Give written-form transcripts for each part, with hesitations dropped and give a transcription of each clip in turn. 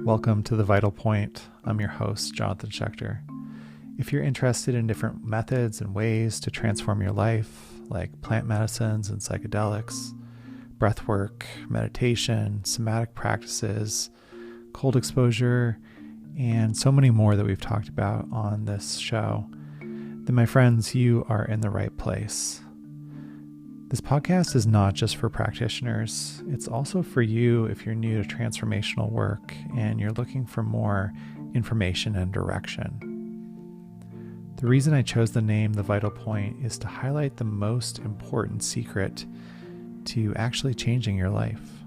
Welcome to The Vital Point. I'm your host, Jonathan Schechter. If you're interested in different methods and ways to transform your life, like plant medicines and psychedelics, breath work, meditation, somatic practices, cold exposure, and so many more that we've talked about on this show, then my friends, you are in the right place. This podcast is not just for practitioners. It's also for you if you're new to transformational work and you're looking for more information and direction. The reason I chose the name The Vital Point is to highlight the most important secret to actually changing your life,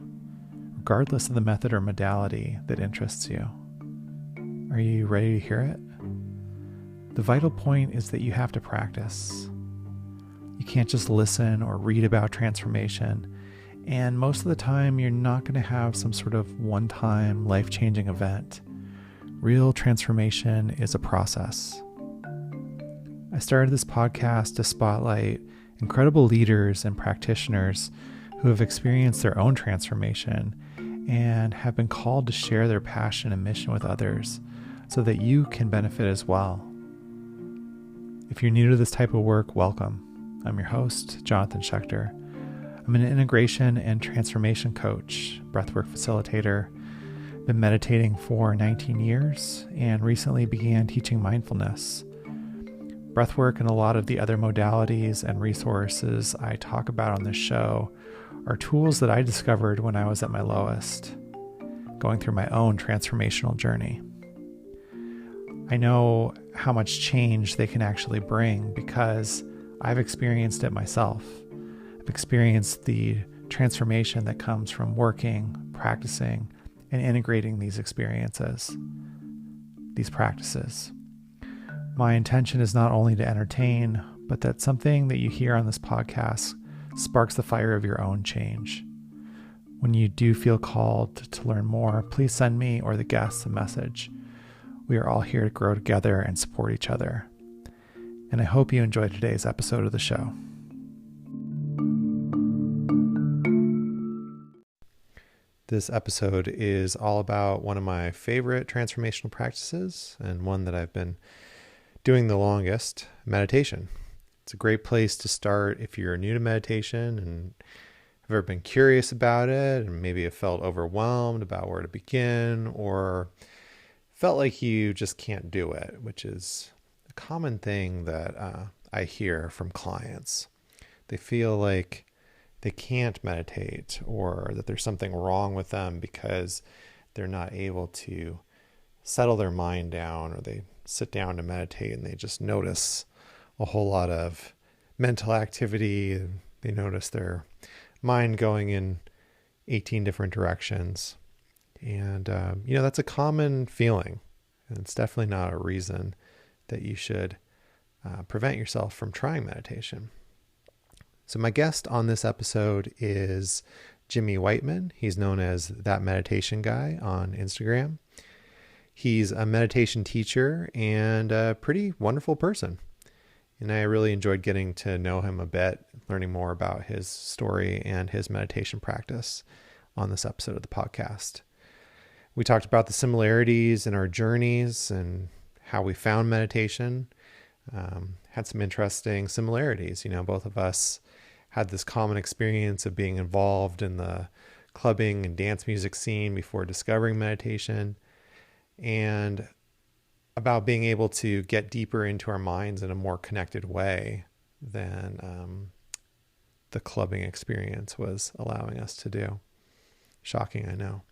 regardless of the method or modality that interests you. Are you ready to hear it? The vital point is that you have to practice. You can't just listen or read about transformation, and most of the time you're not going to have some sort of one-time life-changing event. Real transformation is a process. I started this podcast to spotlight incredible leaders and practitioners who have experienced their own transformation and have been called to share their passion and mission with others so that you can benefit as well. If you're new to this type of work, welcome. I'm your host, Jonathan Schechter. I'm an integration and transformation coach, breathwork facilitator, been meditating for 19 years, and recently began teaching mindfulness. Breathwork and a lot of the other modalities and resources I talk about on this show are tools that I discovered when I was at my lowest, going through my own transformational journey. I know how much change they can actually bring because I've experienced it myself. I've experienced the transformation that comes from working, practicing, and integrating these experiences, these practices. My intention is not only to entertain, but that something that you hear on this podcast sparks the fire of your own change. When you do feel called to learn more, please send me or the guests a message. We are all here to grow together and support each other. And I hope you enjoyed today's episode of the show. This episode is all about one of my favorite transformational practices and one that I've been doing the longest, meditation. It's a great place to start if you're new to meditation and have ever been curious about it and maybe have felt overwhelmed about where to begin or felt like you just can't do it, which is a common thing that I hear from clients. They feel like they can't meditate or that there's something wrong with them because they're not able to settle their mind down, or they sit down to meditate and they just notice a whole lot of mental activity. They notice their mind going in 18 different directions. And, that's a common feeling. And it's definitely not a reason that you should prevent yourself from trying meditation. So my guest on this episode is Jimmy Wightman. He's known as That Meditation Guy on Instagram. He's a meditation teacher and a pretty wonderful person. And I really enjoyed getting to know him a bit, learning more about his story and his meditation practice on this episode of the podcast. We talked about the similarities in our journeys and how we found meditation. Had some interesting similarities. Both of us had this common experience of being involved in the clubbing and dance music scene before discovering meditation, and about being able to get deeper into our minds in a more connected way than the clubbing experience was allowing us to do. Shocking, I know.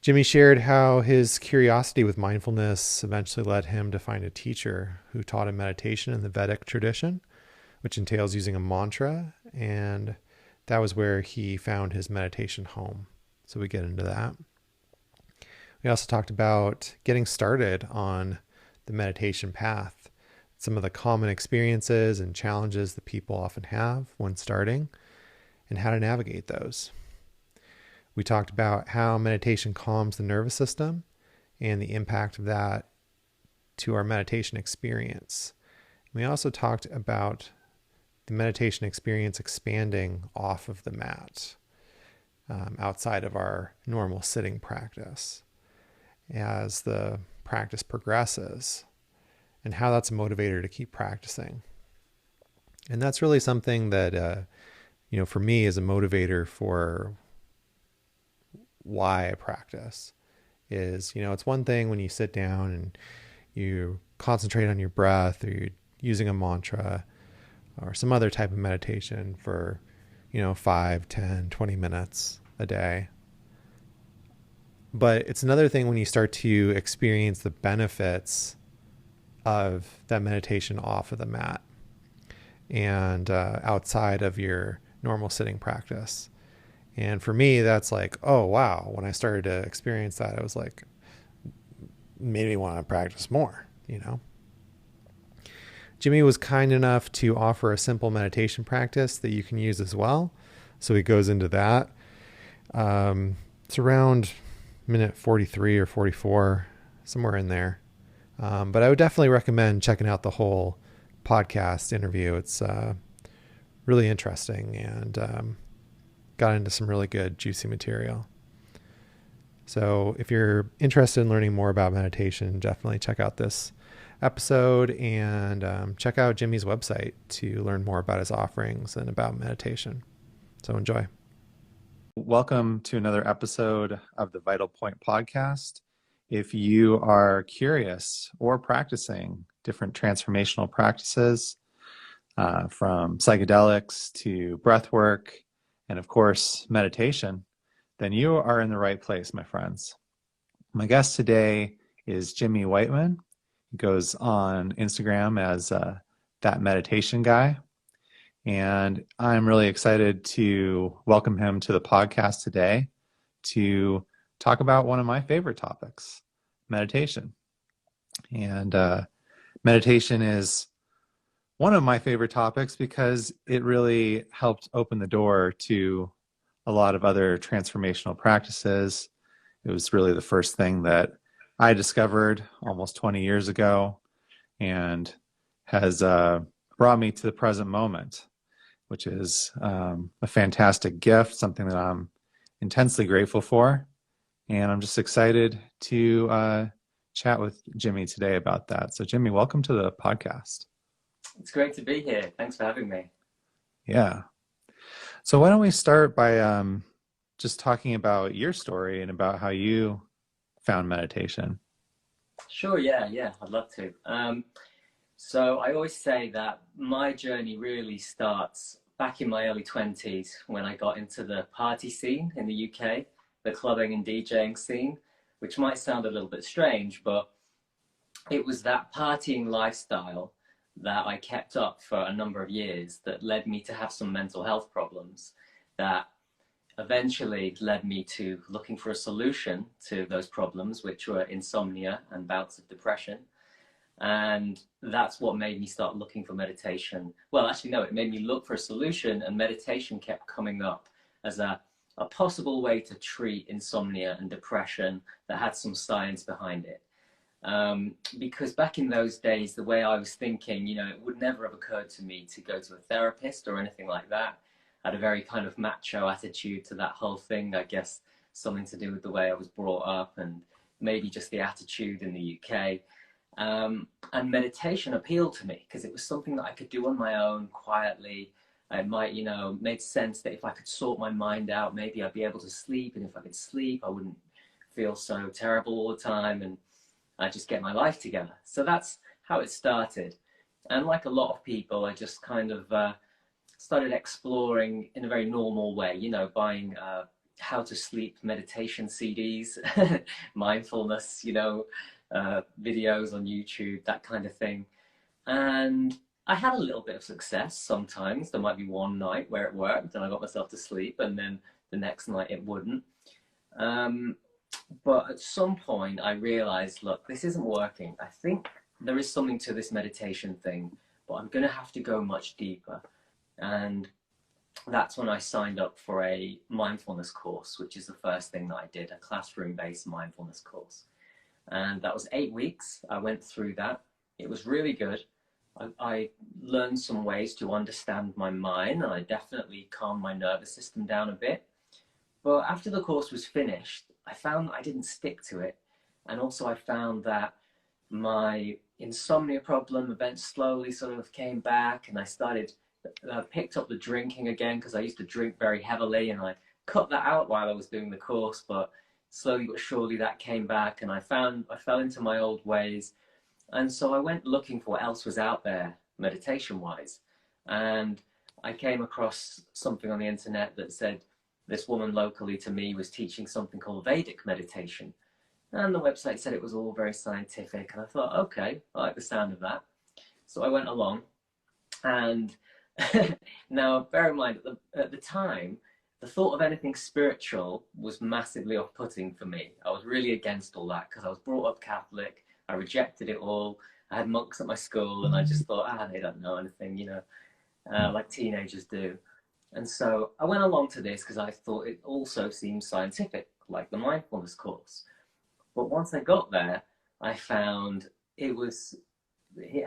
Jimmy shared how his curiosity with mindfulness eventually led him to find a teacher who taught him meditation in the Vedic tradition, which entails using a mantra, and that was where he found his meditation home. So we get into that. We also talked about getting started on the meditation path, some of the common experiences and challenges that people often have when starting, and how to navigate those. We talked about how meditation calms the nervous system and the impact of that to our meditation experience. We also talked about the meditation experience expanding off of the mat, outside of our normal sitting practice as the practice progresses, and how that's a motivator to keep practicing. And that's really something that, for me is a motivator for why I practice. Is, it's one thing when you sit down and you concentrate on your breath, or you're using a mantra or some other type of meditation for, 5, 10, 20 minutes a day. But it's another thing when you start to experience the benefits of that meditation off of the mat and outside of your normal sitting practice. And for me, that's like, oh, wow. When I started to experience that, it was like, made me want to practice more, Jimmy was kind enough to offer a simple meditation practice that you can use as well. So he goes into that. It's around minute 43 or 44, somewhere in there. But I would definitely recommend checking out the whole podcast interview. It's really interesting and got into some really good, juicy material. So if you're interested in learning more about meditation, definitely check out this episode and check out Jimmy's website to learn more about his offerings and about meditation. So enjoy. Welcome to another episode of the Vital Point podcast. If you are curious or practicing different transformational practices, from psychedelics to breath work, and of course, meditation, then you are in the right place, my friends. My guest today is Jimmy Wightman. He goes on Instagram as that meditation guy. And I'm really excited to welcome him to the podcast today to talk about one of my favorite topics, meditation. And meditation is one of my favorite topics because it really helped open the door to a lot of other transformational practices. It was really the first thing that I discovered almost 20 years ago and has brought me to the present moment, which is a fantastic gift, something that I'm intensely grateful for. And I'm just excited to chat with Jimmy today about that. So Jimmy, welcome to the podcast. It's great to be here. Thanks for having me. Yeah. So why don't we start by just talking about your story and about how you found meditation? Sure, yeah, I'd love to. So I always say that my journey really starts back in my early 20s when I got into the party scene in the UK, the clubbing and DJing scene, which might sound a little bit strange, but it was that partying lifestyle that I kept up for a number of years that led me to have some mental health problems that eventually led me to looking for a solution to those problems, which were insomnia and bouts of depression. And that's what made me start looking for meditation. Well, actually, no, it made me look for a solution, and meditation kept coming up as a possible way to treat insomnia and depression that had some science behind it. Because back in those days, the way I was thinking, it would never have occurred to me to go to a therapist or anything like that. I had a very kind of macho attitude to that whole thing. I guess something to do with the way I was brought up and maybe just the attitude in the UK. And meditation appealed to me because it was something that I could do on my own quietly. It might, made sense that if I could sort my mind out, maybe I'd be able to sleep. And if I could sleep, I wouldn't feel so terrible all the time. And I just get my life together. So that's how it started. And like a lot of people, I just kind of started exploring in a very normal way, buying how to sleep meditation CDs, mindfulness, videos on YouTube, that kind of thing. And I had a little bit of success sometimes. There might be one night where it worked and I got myself to sleep, and then the next night it wouldn't. But at some point I realized, look, this isn't working. I think there is something to this meditation thing, but I'm going to have to go much deeper. And that's when I signed up for a mindfulness course, which is the first thing that I did, a classroom-based mindfulness course. And that was 8 weeks. I went through that. It was really good. I learned some ways to understand my mind, and I definitely calmed my nervous system down a bit. But after the course was finished, I found that I didn't stick to it. And also, I found that my insomnia problem event slowly sort of came back, and I started picked up the drinking again because I used to drink very heavily, and I cut that out while I was doing the course. But slowly but surely that came back, and I fell into my old ways, and so I went looking for what else was out there meditation wise, and I came across something on the internet that said this woman locally to me was teaching something called Vedic meditation. And the website said it was all very scientific. And I thought, okay, I like the sound of that. So I went along. And now, bear in mind, at the time, the thought of anything spiritual was massively off putting for me. I was really against all that because I was brought up Catholic. I rejected it all. I had monks at my school, and I just thought, they don't know anything, like teenagers do. And so I went along to this because I thought it also seemed scientific, like the mindfulness course. But once I got there, I found it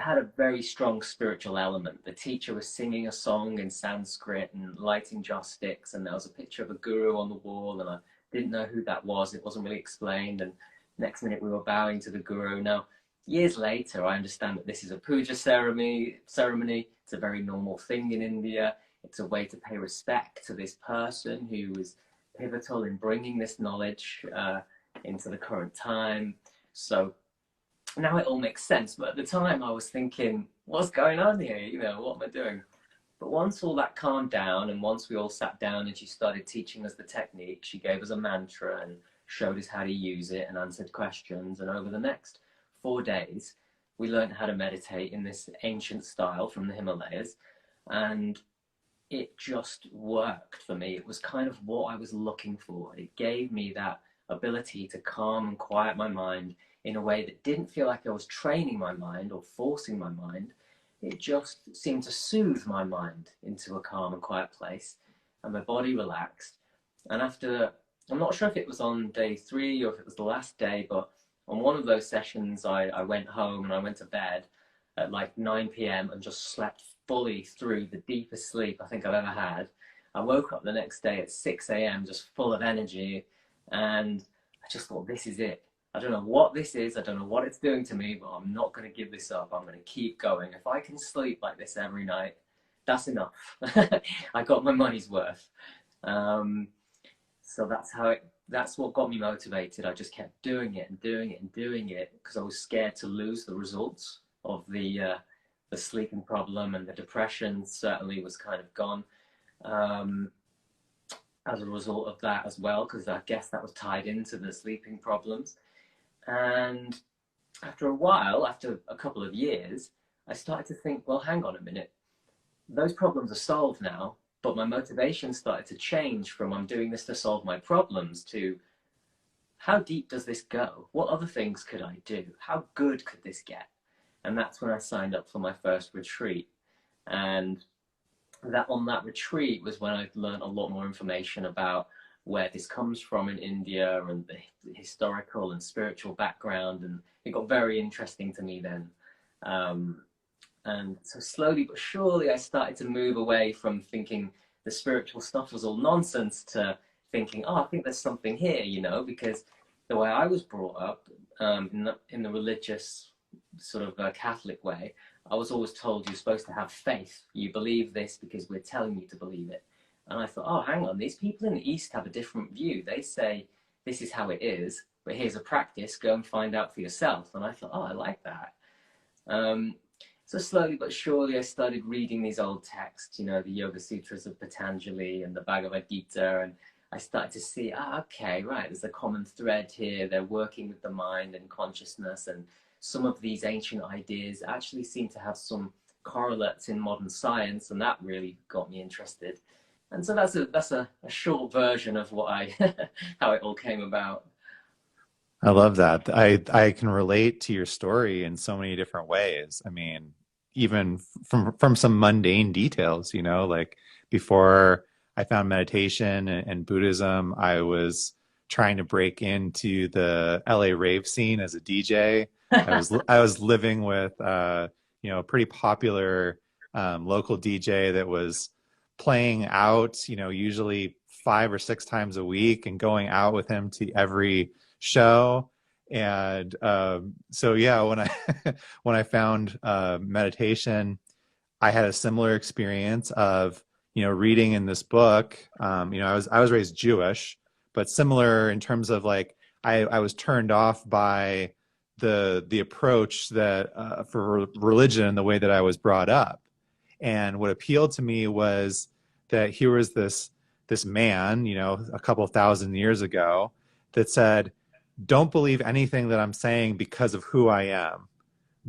had a very strong spiritual element. The teacher was singing a song in Sanskrit and lighting joss sticks, and there was a picture of a guru on the wall, and I didn't know who that was. It wasn't really explained. And next minute we were bowing to the guru. Now, years later, I understand that this is a puja ceremony. It's a very normal thing in India. It's a way to pay respect to this person who was pivotal in bringing this knowledge into the current time. So now it all makes sense. But at the time I was thinking, what's going on here? What am I doing? But once all that calmed down, and once we all sat down and she started teaching us the technique, she gave us a mantra and showed us how to use it and answered questions. And over the next 4 days, we learned how to meditate in this ancient style from the Himalayas. And it just worked for me. It was kind of what I was looking for. It gave me that ability to calm and quiet my mind in a way that didn't feel like I was training my mind or forcing my mind. It just seemed to soothe my mind into a calm and quiet place, and my body relaxed. And after, I'm not sure if it was on day 3 or if it was the last day, but on one of those sessions, I went home and I went to bed at like 9 p.m. and just slept fully through the deepest sleep I think I've ever had. I woke up the next day at 6 a.m. just full of energy, and I just thought, this is it. I don't know what this is. I don't know what it's doing to me, but I'm not going to give this up. I'm going to keep going. If I can sleep like this every night, that's enough. I got my money's worth. So that's what got me motivated. I just kept doing it and doing it and doing it because I was scared to lose the results of the sleeping problem, and the depression certainly was kind of gone as a result of that as well, because I guess that was tied into the sleeping problems. And after a while, after a couple of years, I started to think, well, hang on a minute. Those problems are solved now, but my motivation started to change from I'm doing this to solve my problems to how deep does this go? What other things could I do? How good could this get? And that's when I signed up for my first retreat. And that on that retreat was when I learned a lot more information about where this comes from in India and the historical and spiritual background. And it got very interesting to me then. And so slowly but surely, I started to move away from thinking the spiritual stuff was all nonsense to thinking, I think there's something here, because the way I was brought up in the religious sort of Catholic way, I was always told you're supposed to have faith. You believe this because we're telling you to believe it. And I thought, hang on, these people in the East have a different view. They say, this is how it is, but here's a practice, go and find out for yourself. And I thought, I like that. So slowly but surely, I started reading these old texts, the Yoga Sutras of Patanjali and the Bhagavad Gita, and I started to see, okay, right, there's a common thread here. They're working with the mind and consciousness, and some of these ancient ideas actually seem to have some correlates in modern science, and that really got me interested. And so that's a short version of what how it all came about. I love that. I can relate to your story in so many different ways. I mean, even from some mundane details, like before I found meditation and Buddhism, I was trying to break into the LA rave scene as a DJ. I was living with a pretty popular local DJ that was playing out, usually 5 or 6 times a week, and going out with him to every show. And so yeah, when I when I found meditation, I had a similar experience of reading in this book. I was raised Jewish, but similar in terms of like I was turned off by the approach that for religion and the way that I was brought up. And what appealed to me was that here was this man, a couple thousand years ago, that said, don't believe anything that I'm saying because of who I am.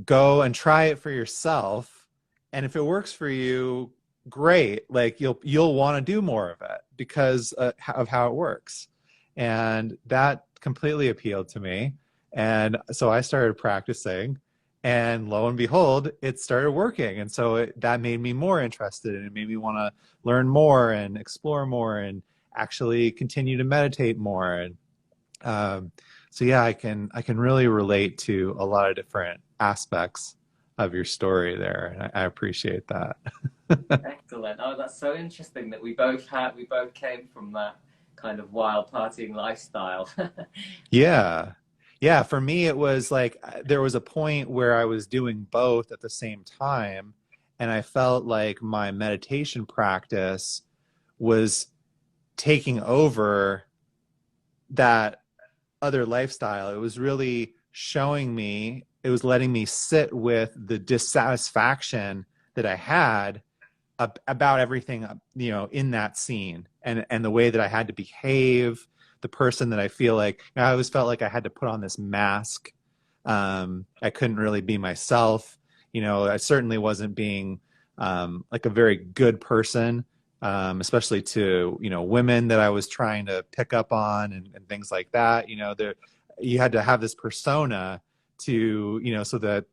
Go and try it for yourself. And if it works for you, great. Like you'll want to do more of it because of how it works. And that completely appealed to me. And so I started practicing, and lo and behold, it started working. And so that made me more interested, and it made me want to learn more and explore more and actually continue to meditate more. And so yeah, I can really relate to a lot of different aspects of your story there, and I appreciate that. Excellent. Oh, that's so interesting that we both came from that kind of wild partying lifestyle. Yeah. Yeah, for me it was like there was a point where I was doing both at the same time, and I felt like my meditation practice was taking over that other lifestyle. It was really showing me, it was letting me sit with the dissatisfaction that I had about everything, in that scene, and the way that I had to behave, the person that I feel like, I always felt like I had to put on this mask. I couldn't really be myself. I certainly wasn't being like a very good person, especially to, women that I was trying to pick up on, and things like that. You had to have this persona to, so that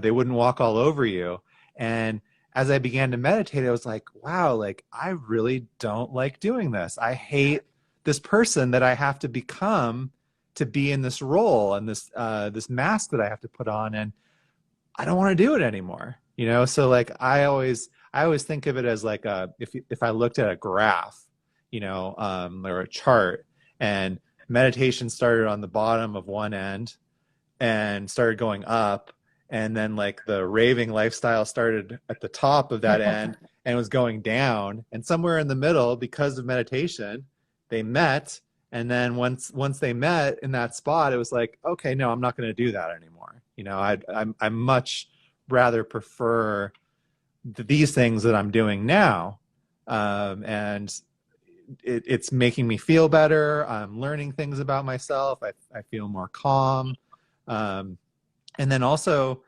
they wouldn't walk all over you. And as I began to meditate, I was like, wow, like I really don't like doing this. I hate this person that I have to become to be in this role, and this mask that I have to put on, and I don't want to do it anymore. So like I always think of it as like if I looked at a graph, or a chart, and meditation started on the bottom of one end and started going up, and then like the raving lifestyle started at the top of that end and was going down, and somewhere in the middle, because of meditation, they met. And then once they met in that spot, it was like, okay, no, I'm not going to do that anymore. I much rather prefer these things that I'm doing now, and it's making me feel better. I'm learning things about myself. I feel more calm. And then also,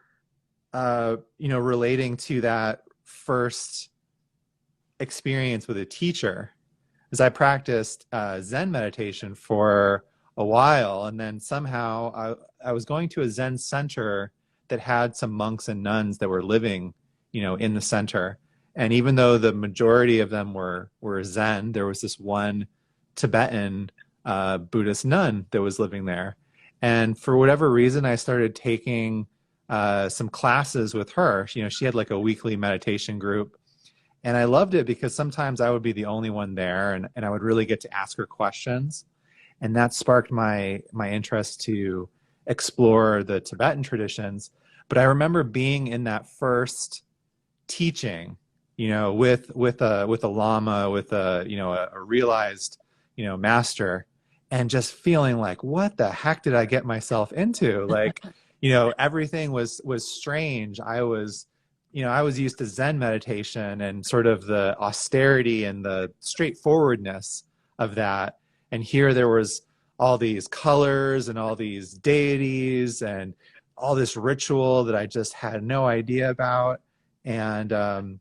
relating to that first experience with a teacher, as I practiced Zen meditation for a while, and then somehow I was going to a Zen center that had some monks and nuns that were living, in the center. And even though the majority of them were Zen, there was this one Tibetan Buddhist nun that was living there. And for whatever reason, I started taking some classes with her. She had like a weekly meditation group. And I loved it because sometimes I would be the only one there, and I would really get to ask her questions. And that sparked my interest to explore the Tibetan traditions. But I remember being in that first teaching, with a lama, with a realized, master, and just feeling like, what the heck did I get myself into? Like, everything was strange. I was used to Zen meditation and sort of the austerity and the straightforwardness of that. And here there was all these colors and all these deities and all this ritual that I just had no idea about. And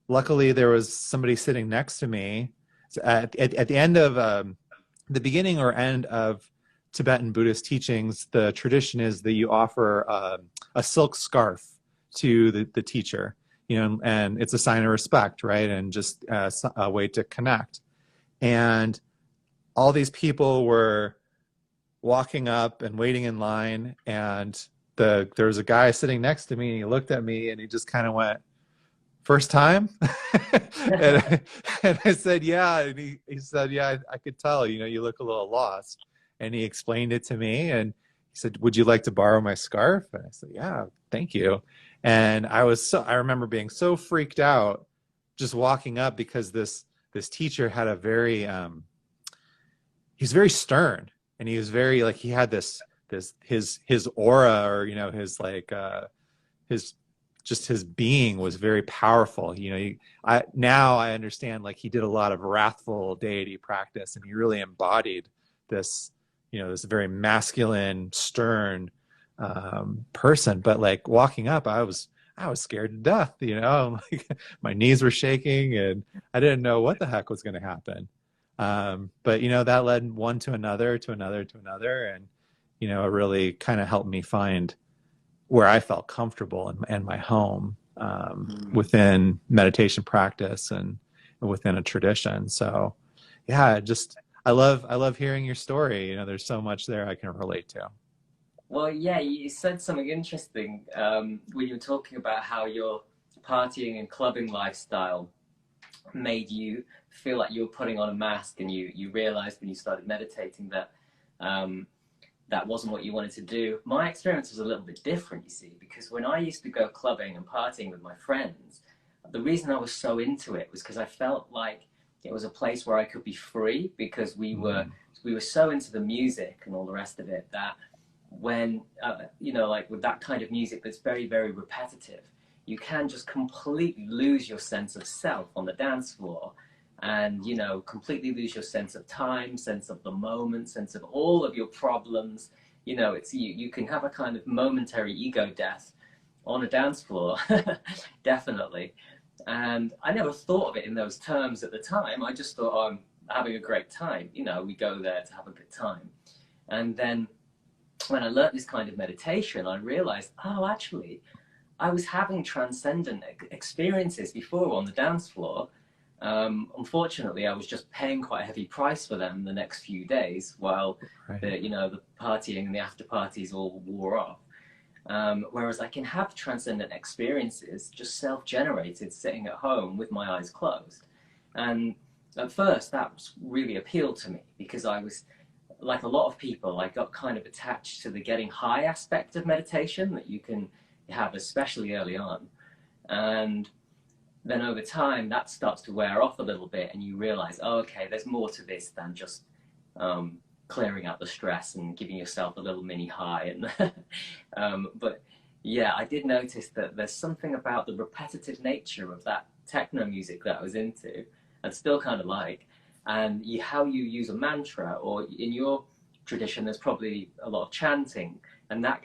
luckily there was somebody sitting next to me. So at the end of the beginning or end of Tibetan Buddhist teachings, the tradition is that you offer a silk scarf to the teacher, and it's a sign of respect, right? And just a way to connect. And all these people were walking up and waiting in line, and there was a guy sitting next to me, and he looked at me and he just kind of went, "First time?" and I said, "Yeah." And he said, "Yeah, I could tell, you look a little lost." And he explained it to me, and he said, "Would you like to borrow my scarf?" And I said, "Yeah, thank you." And I remember being so freaked out just walking up, because this teacher had a very he's very stern, and he was very like, he had this his aura, or his like his just his being was very powerful. Now I understand, like, he did a lot of wrathful deity practice, and he really embodied this this very masculine, stern person. But like walking up, I was scared to death. Like, my knees were shaking, and I didn't know what the heck was going to happen. But that led one to another, to another, to another, and it really kind of helped me find where I felt comfortable and my home within meditation practice and within a tradition. So yeah, I love hearing your story. There's so much there I can relate to. Well, yeah, you said something interesting when you were talking about how your partying and clubbing lifestyle made you feel like you were putting on a mask, and you realized when you started meditating that that wasn't what you wanted to do. My experience was a little bit different, you see, because when I used to go clubbing and partying with my friends, the reason I was so into it was because I felt like it was a place where I could be free, because we were so into the music and all the rest of it that when like with that kind of music that's very, very repetitive, you can just completely lose your sense of self on the dance floor, and completely lose your sense of time, sense of the moment, sense of all of your problems. It's you can have a kind of momentary ego death on a dance floor. Definitely. And I never thought of it in those terms at the time. I just thought, oh, I'm having a great time. We go there to have a good time. And then when I learned this kind of meditation, I realized, oh, actually, I was having transcendent experiences before on the dance floor. Unfortunately, I was just paying quite a heavy price for them the next few days while the partying and the after parties all wore off. Whereas I can have transcendent experiences just self-generated, sitting at home with my eyes closed. And at first, that really appealed to me, because I was, like a lot of people, I got kind of attached to the getting high aspect of meditation that you can have, especially early on. And then over time, that starts to wear off a little bit, and you realize, oh, okay, there's more to this than just clearing out the stress and giving yourself a little mini high. And but yeah, I did notice that there's something about the repetitive nature of that techno music that I was into and still kind of like, and how you use a mantra, or in your tradition, there's probably a lot of chanting, and that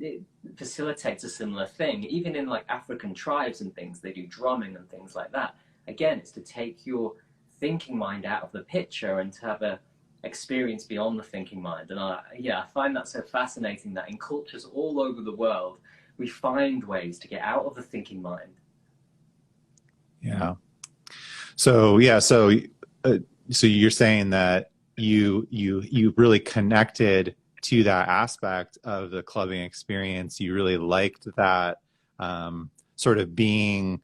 it facilitates a similar thing. Even in like African tribes and things, they do drumming and things like that. Again, it's to take your thinking mind out of the picture and to have a experience beyond the thinking mind. And I find that so fascinating that in cultures all over the world, we find ways to get out of the thinking mind. Yeah. So yeah, so you're saying that you really connected to that aspect of the clubbing experience. You really liked that sort of being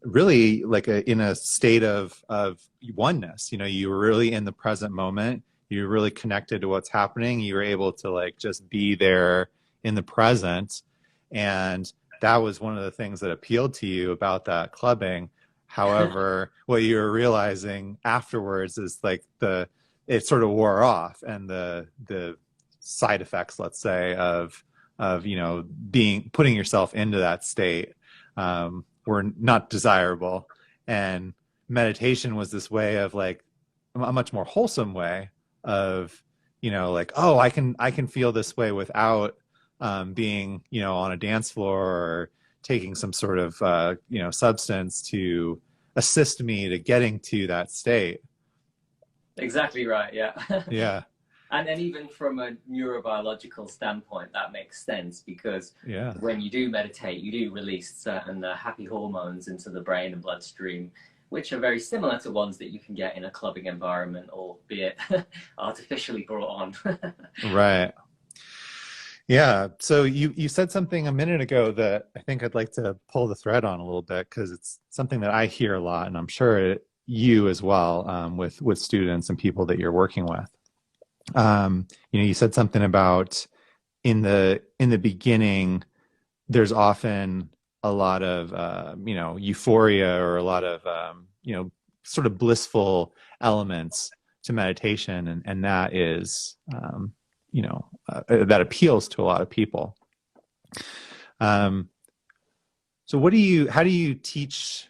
really like in a state of oneness. You were really in the present moment. You were really connected to what's happening. You were able to like just be there in the present. And that was one of the things that appealed to you about that clubbing. However, what you're realizing afterwards is like it sort of wore off, and the side effects, let's say, of putting yourself into that state were not desirable. And meditation was this way of like a much more wholesome way of like, oh, I can feel this way without being on a dance floor or taking some sort of substance to assist me to getting to that state. Exactly right. Yeah. Yeah. And even from a neurobiological standpoint, that makes sense, because when you do meditate, you do release certain happy hormones into the brain and bloodstream, which are very similar to ones that you can get in a clubbing environment, albeit artificially brought on. Right. Yeah. So you said something a minute ago that I think I'd like to pull the thread on a little bit because it's something that I hear a lot, and I'm sure you as well, with students and people that you're working with. You said something about in the beginning, there's often a lot of euphoria or a lot of sort of blissful elements to meditation, and that is that appeals to a lot of people. Um, so how do you teach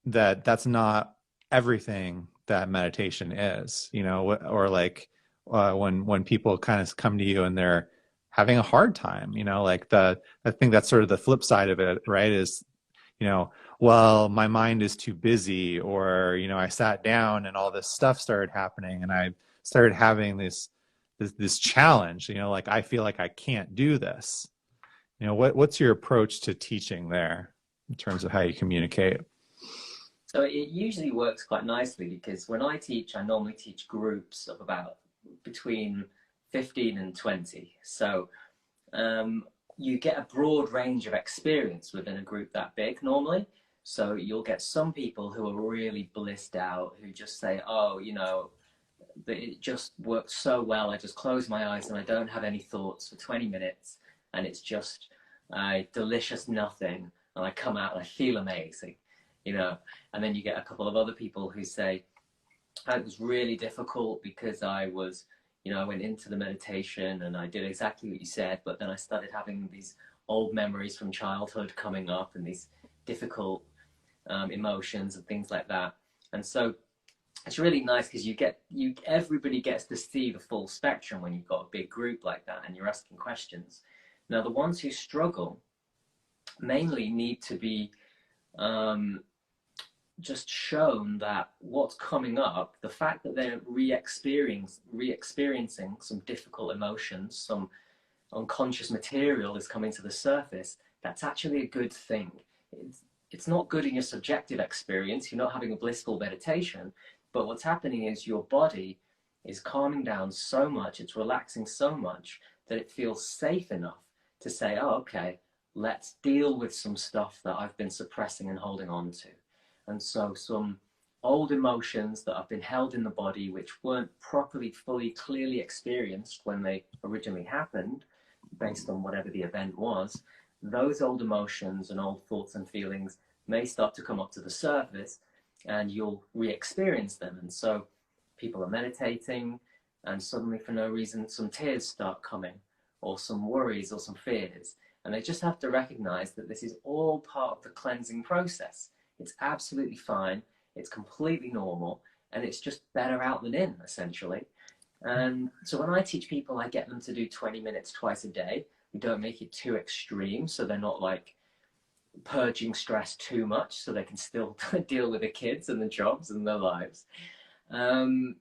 that that's not everything that meditation is, or like when people kind of come to you and they're having a hard time, like I think that's sort of the flip side of it, right? Is, well, my mind is too busy, or, I sat down and all this stuff started happening and I started having this challenge, like I feel like I can't do this. What's your approach to teaching there in terms of how you communicate? So it usually works quite nicely because when I teach, I normally teach groups of about between 15 and 20. So um, you get a broad range of experience within a group that big normally. So you'll get some people who are really blissed out, who just say, oh, it just works so well. I just close my eyes and I don't have any thoughts for 20 minutes. And it's just delicious nothing. And I come out and I feel amazing, you know. And then you get a couple of other people who say, it was really difficult because I went into the meditation and I did exactly what you said, but then I started having these old memories from childhood coming up and these difficult emotions and things like that. And so it's really nice because everybody gets to see the full spectrum when you've got a big group like that and you're asking questions. Now, the ones who struggle mainly need to be um, just shown that what's coming up, the fact that they're re-experiencing some difficult emotions, some unconscious material is coming to the surface, that's actually a good thing. It's not good in your subjective experience, you're not having a blissful meditation, but what's happening is your body is calming down so much, it's relaxing so much that it feels safe enough to say, oh, okay, let's deal with some stuff that I've been suppressing and holding on to. And so some old emotions that have been held in the body, which weren't properly, fully, clearly experienced when they originally happened, based on whatever the event was, those old emotions and old thoughts and feelings may start to come up to the surface and you'll re-experience them. And so people are meditating and suddenly for no reason some tears start coming or some worries or some fears. And they just have to recognize that this is all part of the cleansing process. It's absolutely fine. It's completely normal. And it's just better out than in, essentially. And so when I teach people, I get them to do 20 minutes twice a day. We don't make it too extreme, so they're not like purging stress too much, so they can still deal with the kids and the jobs and their lives. Um,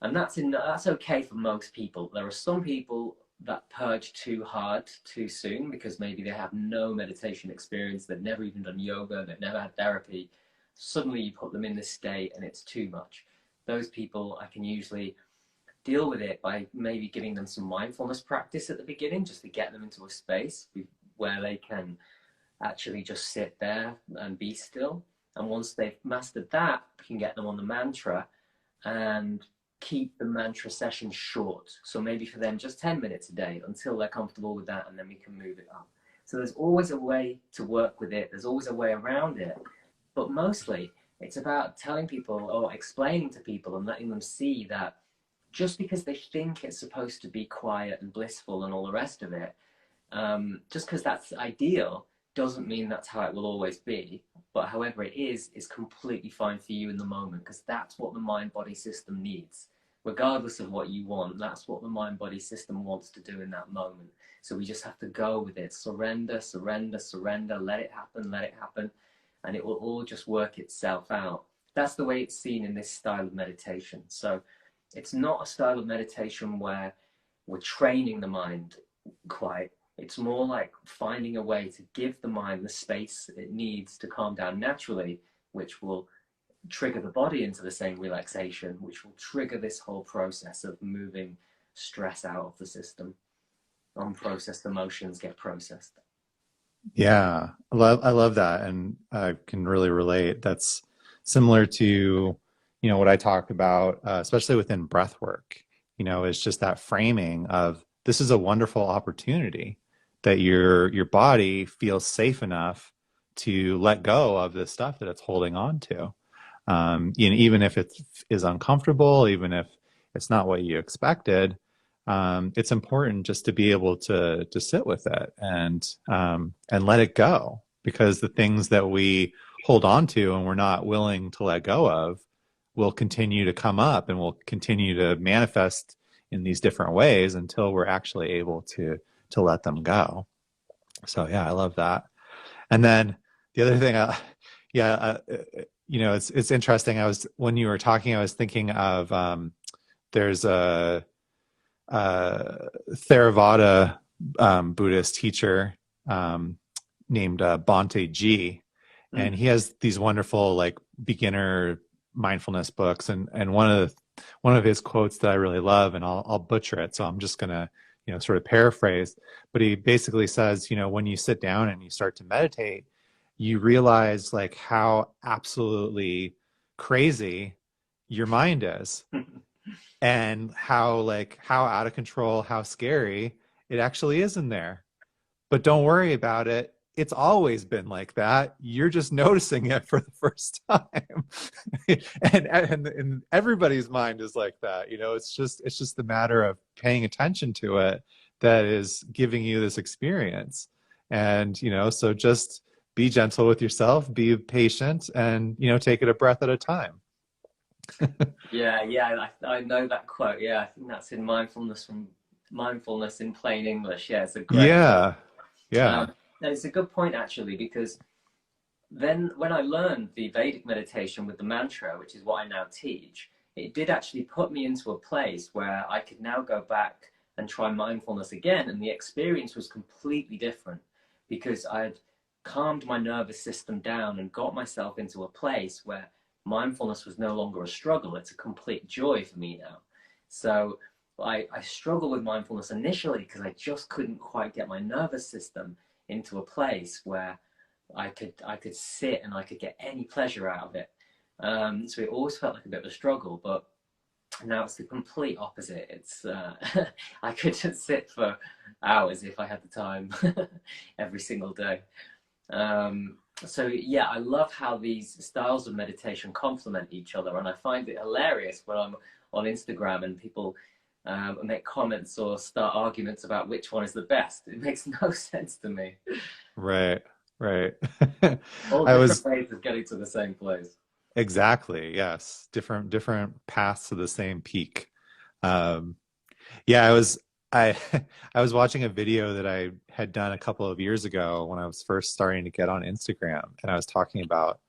and that's okay for most people. There are some people that purge too hard too soon because maybe they have no meditation experience, they've never even done yoga, they've never had therapy. Suddenly you put them in this state and it's too much. Those people, I can usually deal with it by maybe giving them some mindfulness practice at the beginning, just to get them into a space where they can actually just sit there and be still. And once they've mastered that, we can get them on the mantra and keep the mantra session short. So maybe for them, just 10 minutes a day until they're comfortable with that, and then we can move it up. So there's always a way to work with it, there's always a way around it. But mostly, it's about telling people or explaining to people and letting them see that just because they think it's supposed to be quiet and blissful and all the rest of it, just because that's ideal doesn't mean that's how it will always be. But however it is completely fine for you in the moment because that's what the mind-body system needs. Regardless of what you want, that's what the mind-body system wants to do in that moment. So we just have to go with it. Surrender, surrender, surrender. Let it happen, and it will all just work itself out. That's the way it's seen in this style of meditation. So it's not a style of meditation where we're training the mind quite. It's more like finding a way to give the mind the space it needs to calm down naturally, which will trigger the body into the same relaxation, which will trigger this whole process of moving stress out of the system. unprocessed emotions get processed. Yeah, I love that, and I can really relate. That's similar to, what I talk about, especially within breath work. It's just that framing of this is a wonderful opportunity that your body feels safe enough to let go of the stuff that it's holding on to. Even if it is uncomfortable, even if it's not what you expected, it's important just to be able to sit with it and let it go, because the things that we hold on to and we're not willing to let go of will continue to come up and will continue to manifest in these different ways until we're actually able to let them go. So yeah, I love that. And then the other thing, yeah, it's interesting. When you were talking, I was thinking of there's a Theravada Buddhist teacher named Bhante G, and Mm. he has these wonderful like beginner mindfulness books, and one of his quotes that I really love, and I'll butcher it, so I'm just gonna sort of paraphrase, but he basically says, when you sit down and you start to meditate, you realize like how absolutely crazy your mind is, and how out of control, how scary it actually is in there. But don't worry about it. It's always been like that. You're just noticing it for the first time. and everybody's mind is like that. It's just the matter of paying attention to it that is giving you this experience. And, so just be gentle with yourself, be patient, and, take it a breath at a time. Yeah, yeah, I know that quote. Yeah, I think that's in mindfulness from mindfulness in plain English. Yeah, it's a great quote. Yeah. Yeah. No, it's a good point actually, because then when I learned the Vedic meditation with the mantra, which is what I now teach, it did actually put me into a place where I could now go back and try mindfulness again, and the experience was completely different because I'd calmed my nervous system down and got myself into a place where mindfulness was no longer a struggle. It's a complete joy for me now. So I struggled with mindfulness initially because I just couldn't quite get my nervous system into a place where I could sit and I could get any pleasure out of it. So it always felt like a bit of a struggle, but now it's the complete opposite. It's I could just sit for hours if I had the time every single day. So yeah, I love how these styles of meditation complement each other, and I find it hilarious when I'm on Instagram and people make comments or start arguments about which one is the best. It makes no sense to me. Right, right. All I different was ways of getting to the same place. exactly, yes. Different paths to the same peak. Um, yeah, I I was watching a video that I had done a couple of years ago when I was first starting to get on Instagram, and I was talking about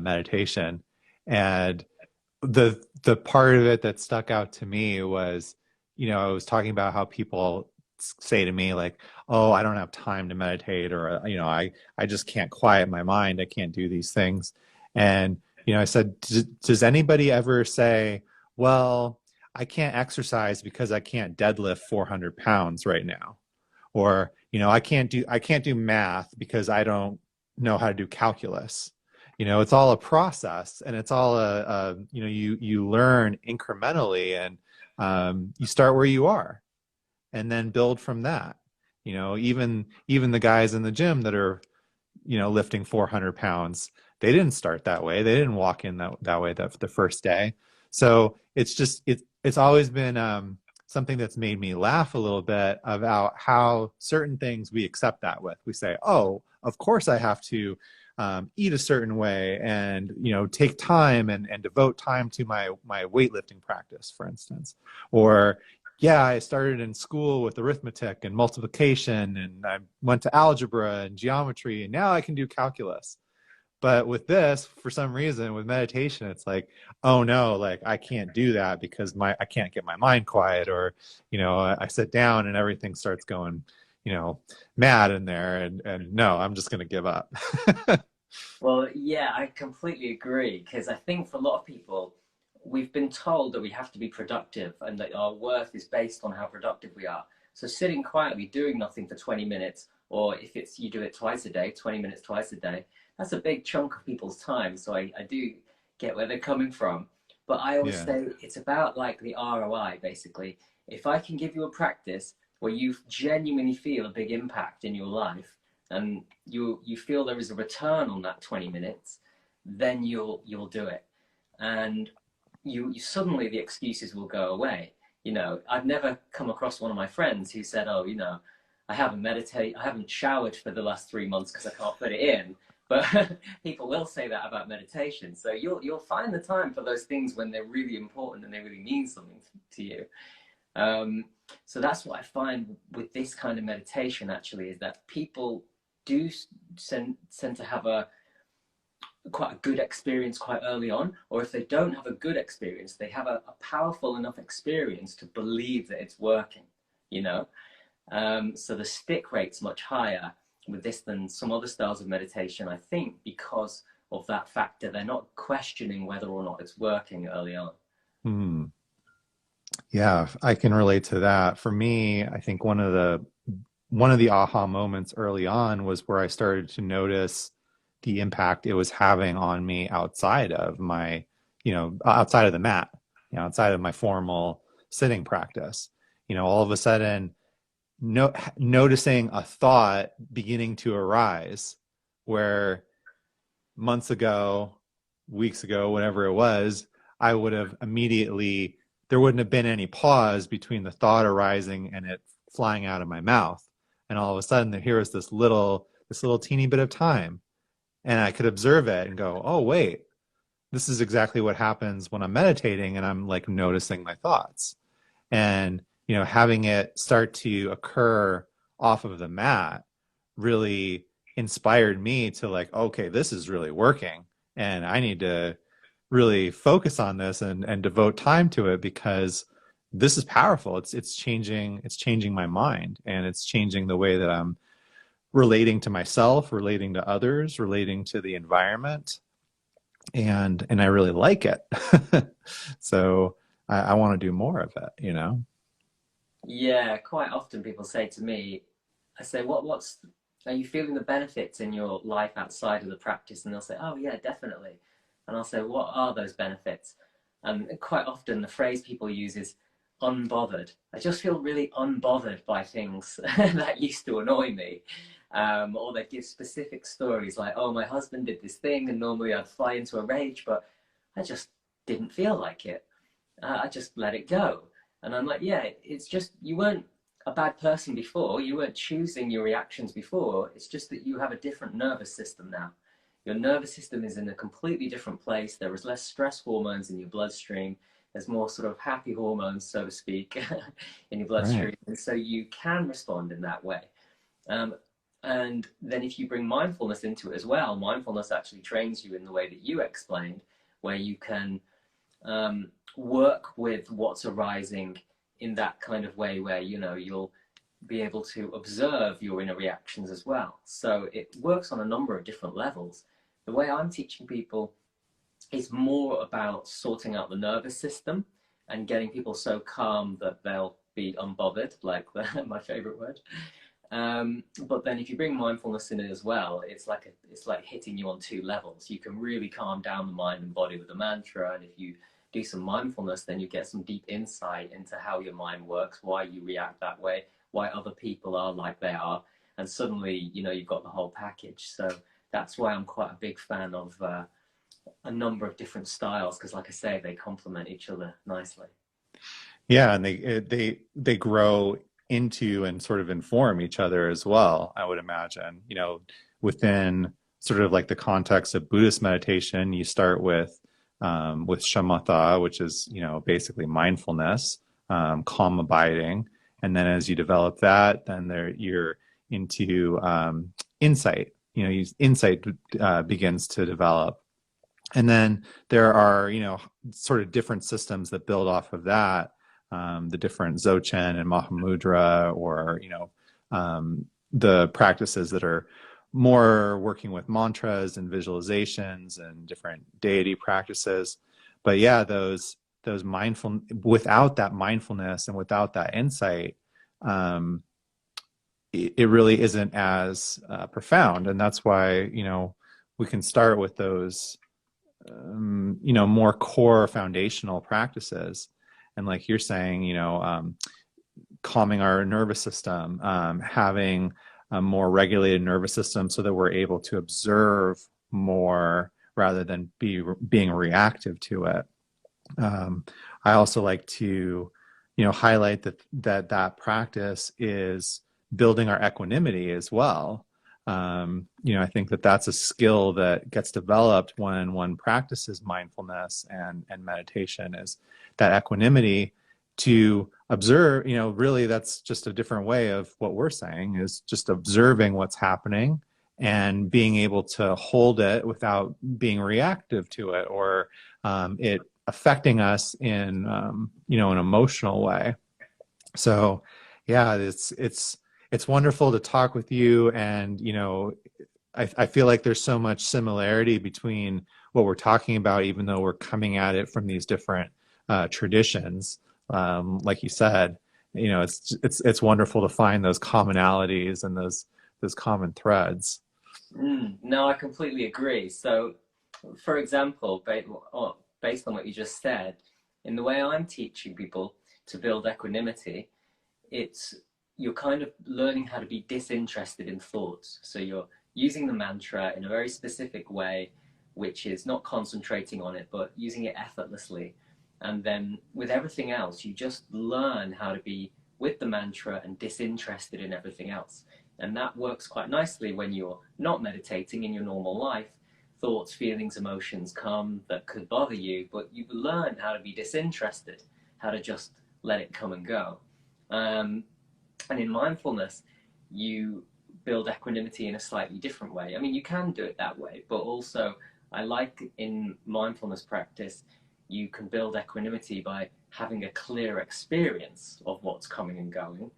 meditation. And the part of it that stuck out to me was, I was talking about how people say to me like, "Oh, I don't have time to meditate," or I just can't quiet my mind. I can't do these things. And I said, Does anybody ever say, well, I can't exercise because I can't deadlift 400 pounds right now?" Or, I can't do math because I don't know how to do calculus. It's all a process, and it's all you learn incrementally, and you start where you are and then build from that. Even the guys in the gym that are, lifting 400 pounds, they didn't start that way. They didn't walk in that way the first day. So it's always been something that's made me laugh a little bit about how certain things we accept that with. We say, oh, of course I have to eat a certain way, and take time and devote time to my weightlifting practice, for instance. Or yeah, I started in school with arithmetic and multiplication, and I went to algebra and geometry, and now I can do calculus. But with this, for some reason, with meditation, it's like, oh no, like I can't do that because I can't get my mind quiet, or I sit down and everything starts going, mad in there, and no, I'm just gonna give up. Well, yeah, I completely agree because I think for a lot of people, we've been told that we have to be productive and that our worth is based on how productive we are. So sitting quietly, doing nothing for 20 minutes, or if it's you do it twice a day, 20 minutes twice a day, that's a big chunk of people's time. So I do get where they're coming from. But I always Yeah. say it's about like the ROI, basically. If I can give you a practice where you genuinely feel a big impact in your life, and you feel there is a return on that 20 minutes, then you'll do it. And you suddenly the excuses will go away. I've never come across one of my friends who said, oh, I haven't showered for the last 3 months because I can't fit it in. But people will say that about meditation. So you'll find the time for those things when they're really important and they really mean something to you. So that's what I find with this kind of meditation, actually, is that people do tend to have quite a good experience quite early on, or if they don't have a good experience, they have a powerful enough experience to believe that it's working, you know? So the stick rate's much higher with this than some other styles of meditation, I think, because of that factor. They're not questioning whether or not it's working early on. Hmm. Yeah, I can relate to that. For me, I think one of the aha moments early on was where I started to notice the impact it was having on me outside of my, outside of the mat, outside of my formal sitting practice. All of a sudden, noticing a thought beginning to arise where months ago, weeks ago, whatever it was, I would have immediately, there wouldn't have been any pause between the thought arising and it flying out of my mouth. And all of a sudden, here was this little teeny bit of time. And I could observe it and go, oh, wait, this is exactly what happens when I'm meditating and I'm like noticing my thoughts. And, having it start to occur off of the mat really inspired me to like, okay, this is really working. And I need to really focus on this and devote time to it because this is powerful. It's changing my mind, and it's changing the way that I'm relating to myself, relating to others, relating to the environment. And I really like it. So I want to do more of it. Yeah, quite often people say to me, I say, are you feeling the benefits in your life outside of the practice? And they'll say, oh yeah, definitely. And I'll say, what are those benefits? And quite often the phrase people use is unbothered. I just feel really unbothered by things that used to annoy me. Or they give specific stories like, oh, my husband did this thing and normally I'd fly into a rage, but I just didn't feel like it. I just let it go. And I'm like, yeah, it's just, you weren't a bad person before. You weren't choosing your reactions before. It's just that you have a different nervous system now. Your nervous system is in a completely different place. There is less stress hormones in your bloodstream. There's more sort of happy hormones, so to speak, in your Right. bloodstream. And so you can respond in that way. Um, and then if you bring mindfulness into it as well, mindfulness actually trains you in the way that you explained, where you can work with what's arising in that kind of way where you'll be able to observe your inner reactions as well. So it works on a number of different levels. The way I'm teaching people is more about sorting out the nervous system and getting people so calm that they'll be unbothered, like my favorite word. But then if you bring mindfulness in it as well, it's like hitting you on two levels. You can really calm down the mind and body with a mantra, and if you do some mindfulness, then you get some deep insight into how your mind works, why you react that way, why other people are like they are, and suddenly you've got the whole package. So that's why I'm quite a big fan of a number of different styles, because like I say, they complement each other nicely. Yeah, and they grow into and sort of inform each other as well, I would imagine. Within sort of like the context of Buddhist meditation, you start with shamatha, which is basically mindfulness, calm abiding, and then as you develop that, then you're into insight. Insight begins to develop, and then there are sort of different systems that build off of that. The different Dzogchen and Mahamudra, or the practices that are more working with mantras and visualizations and different deity practices. But yeah, those mindful, without that mindfulness and without that insight, um, it really isn't as profound. And that's why, we can start with those, more core foundational practices. And like you're saying, calming our nervous system, having a more regulated nervous system so that we're able to observe more rather than being reactive to it. I also like to, highlight that practice is building our equanimity as well. I think that's a skill that gets developed when one practices mindfulness and meditation, is that equanimity to observe, really that's just a different way of what we're saying, is just observing what's happening and being able to hold it without being reactive to it, or it affecting us in an emotional way. So yeah, it's wonderful to talk with you. And I feel like there's so much similarity between what we're talking about, even though we're coming at it from these different traditions. Like you said, it's wonderful to find those commonalities and those common threads. No, I completely agree. So, for example, based on what you just said, in the way I'm teaching people to build equanimity, it's you're kind of learning how to be disinterested in thoughts. So you're using the mantra in a very specific way, which is not concentrating on it, but using it effortlessly. And then with everything else, you just learn how to be with the mantra and disinterested in everything else. And that works quite nicely when you're not meditating in your normal life. Thoughts, feelings, emotions come that could bother you, but you've learned how to be disinterested, how to just let it come and go. And in mindfulness, you build equanimity in a slightly different way. I mean, you can do it that way, but also I like in mindfulness practice, you can build equanimity by having a clear experience of what's coming and going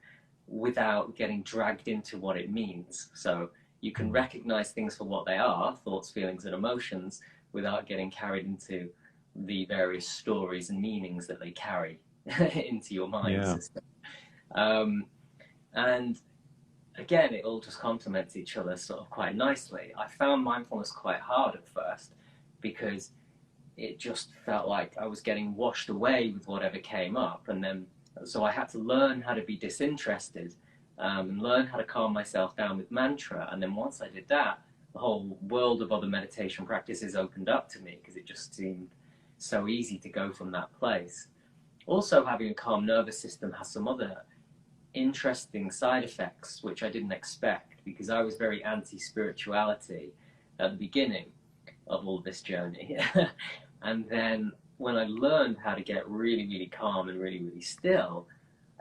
without getting dragged into what it means. So you can recognize things for what they are, thoughts, feelings, and emotions, without getting carried into the various stories and meanings that they carry into your mind Yeah. system. And again, it all just complements each other sort of quite nicely. I found mindfulness quite hard at first because it just felt like I was getting washed away with whatever came up. And then, so I had to learn how to be disinterested and learn how to calm myself down with mantra. And then once I did that, the whole world of other meditation practices opened up to me because it just seemed so easy to go from that place. Also, having a calm nervous system has some other interesting side effects, which I didn't expect because I was very anti-spirituality at the beginning of all this journey. And then when I learned how to get really, really calm and really, really still,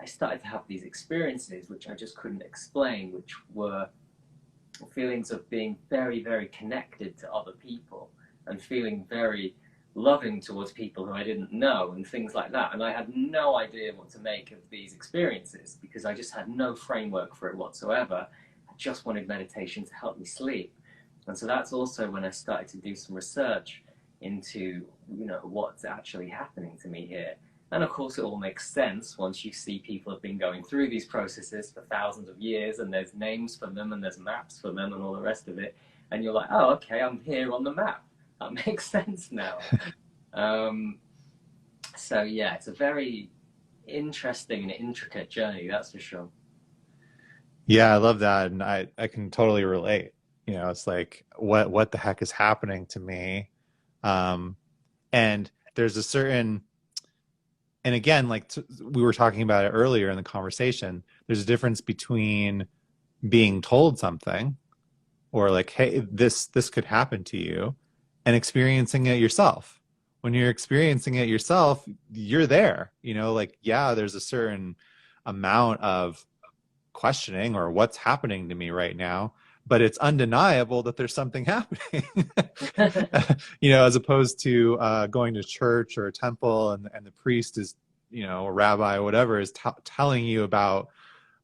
I started to have these experiences which I just couldn't explain, which were feelings of being very, very connected to other people and feeling very loving towards people who I didn't know and things like that. And I had no idea what to make of these experiences because I just had no framework for it whatsoever. I just wanted meditation to help me sleep. And so that's also when I started to do some research into, what's actually happening to me here. And of course, it all makes sense once you see people have been going through these processes for thousands of years, and there's names for them, and there's maps for them, and all the rest of it. And you're like, oh, okay, I'm here on the map. That makes sense now. So yeah, it's a very interesting and intricate journey, that's for sure. Yeah, I love that. And I can totally relate. It's like, what the heck is happening to me? And there's a certain, and again, like we were talking about it earlier in the conversation, there's a difference between being told something or like, hey, this could happen to you, and experiencing it yourself. When you're experiencing it yourself, you're there, like, yeah, there's a certain amount of questioning or what's happening to me right now, but it's undeniable that there's something happening. As opposed to going to church or a temple, and the priest is, a rabbi or whatever is telling you about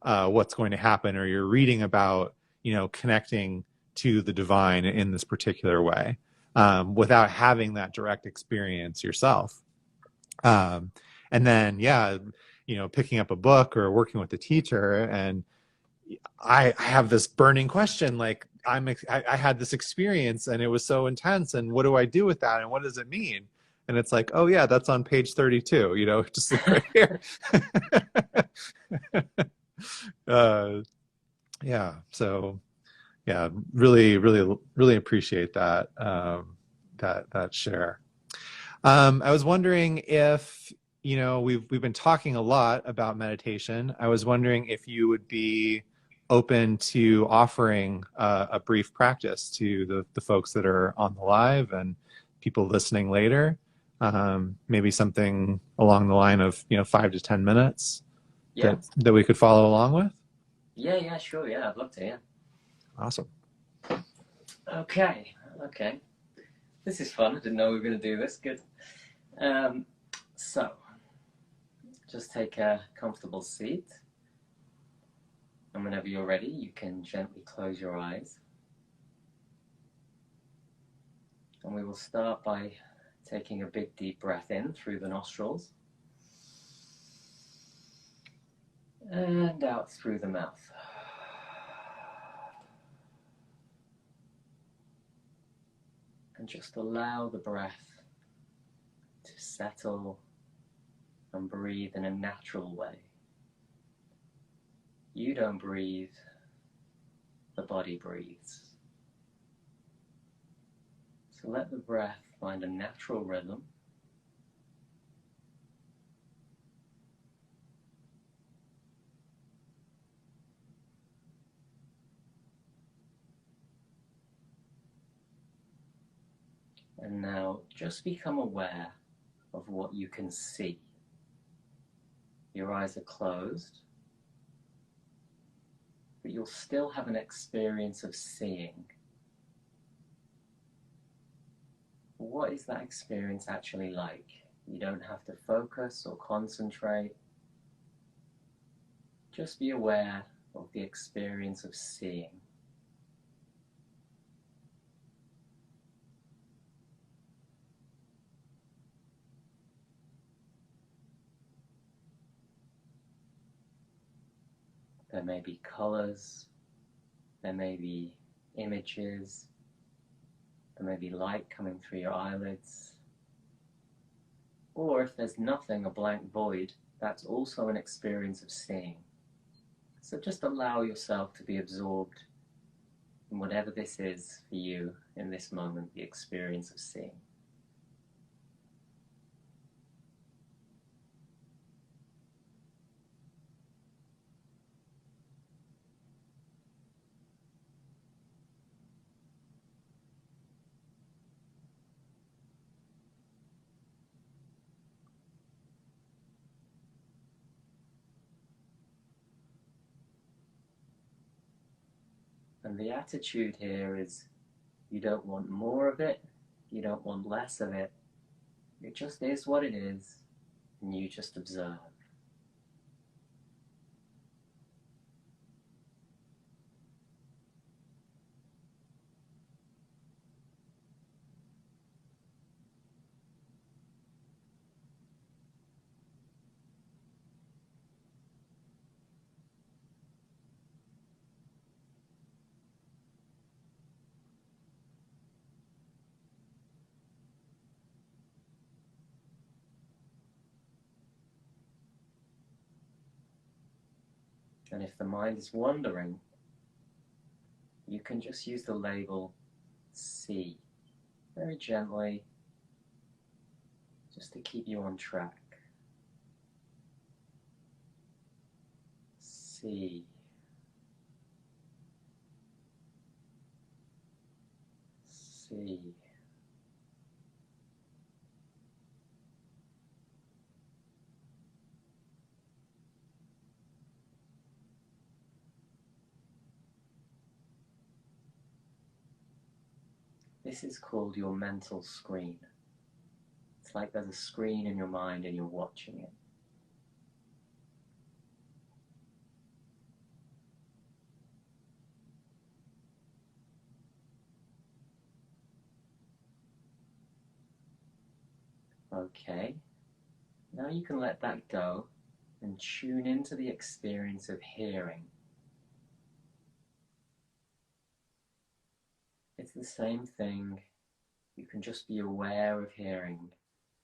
what's going to happen, or you're reading about, connecting to the divine in this particular way, without having that direct experience yourself. And then, yeah, picking up a book or working with a teacher, and I have this burning question, like I had this experience and it was so intense, and what do I do with that, and what does it mean? And it's like, oh yeah, that's on page 32, just look right here. uh, yeah. So yeah, really, really, really appreciate that, that share. I was wondering if, we've been talking a lot about meditation. I was wondering if you would be open to offering a brief practice to the folks that are on the live and people listening later. Maybe something along the line of 5 to 10 minutes Yeah. that we could follow along with. Yeah, sure. Yeah, I'd love to. Yeah. Awesome. Okay. This is fun. I didn't know we were going to do this. Good. So, just take a comfortable seat. And whenever you're ready, you can gently close your eyes. And we will start by taking a big deep breath in through the nostrils. And out through the mouth. And just allow the breath to settle and breathe in a natural way. You don't breathe, the body breathes. So let the breath find a natural rhythm. And now just become aware of what you can see. Your eyes are closed, but you'll still have an experience of seeing. What is that experience actually like? You don't have to focus or concentrate. Just be aware of the experience of seeing. There may be colors, there may be images, there may be light coming through your eyelids. Or if there's nothing, a blank void, that's also an experience of seeing. So just allow yourself to be absorbed in whatever this is for you in this moment, the experience of seeing. And the attitude here is you don't want more of it, you don't want less of it. It just is what it is, and you just observe. And if the mind is wandering, you can just use the label see, very gently, just to keep you on track. See. See. This is called your mental screen. It's like there's a screen in your mind and you're watching it. Okay, now you can let that go and tune into the experience of hearing. It's the same thing. You can just be aware of hearing,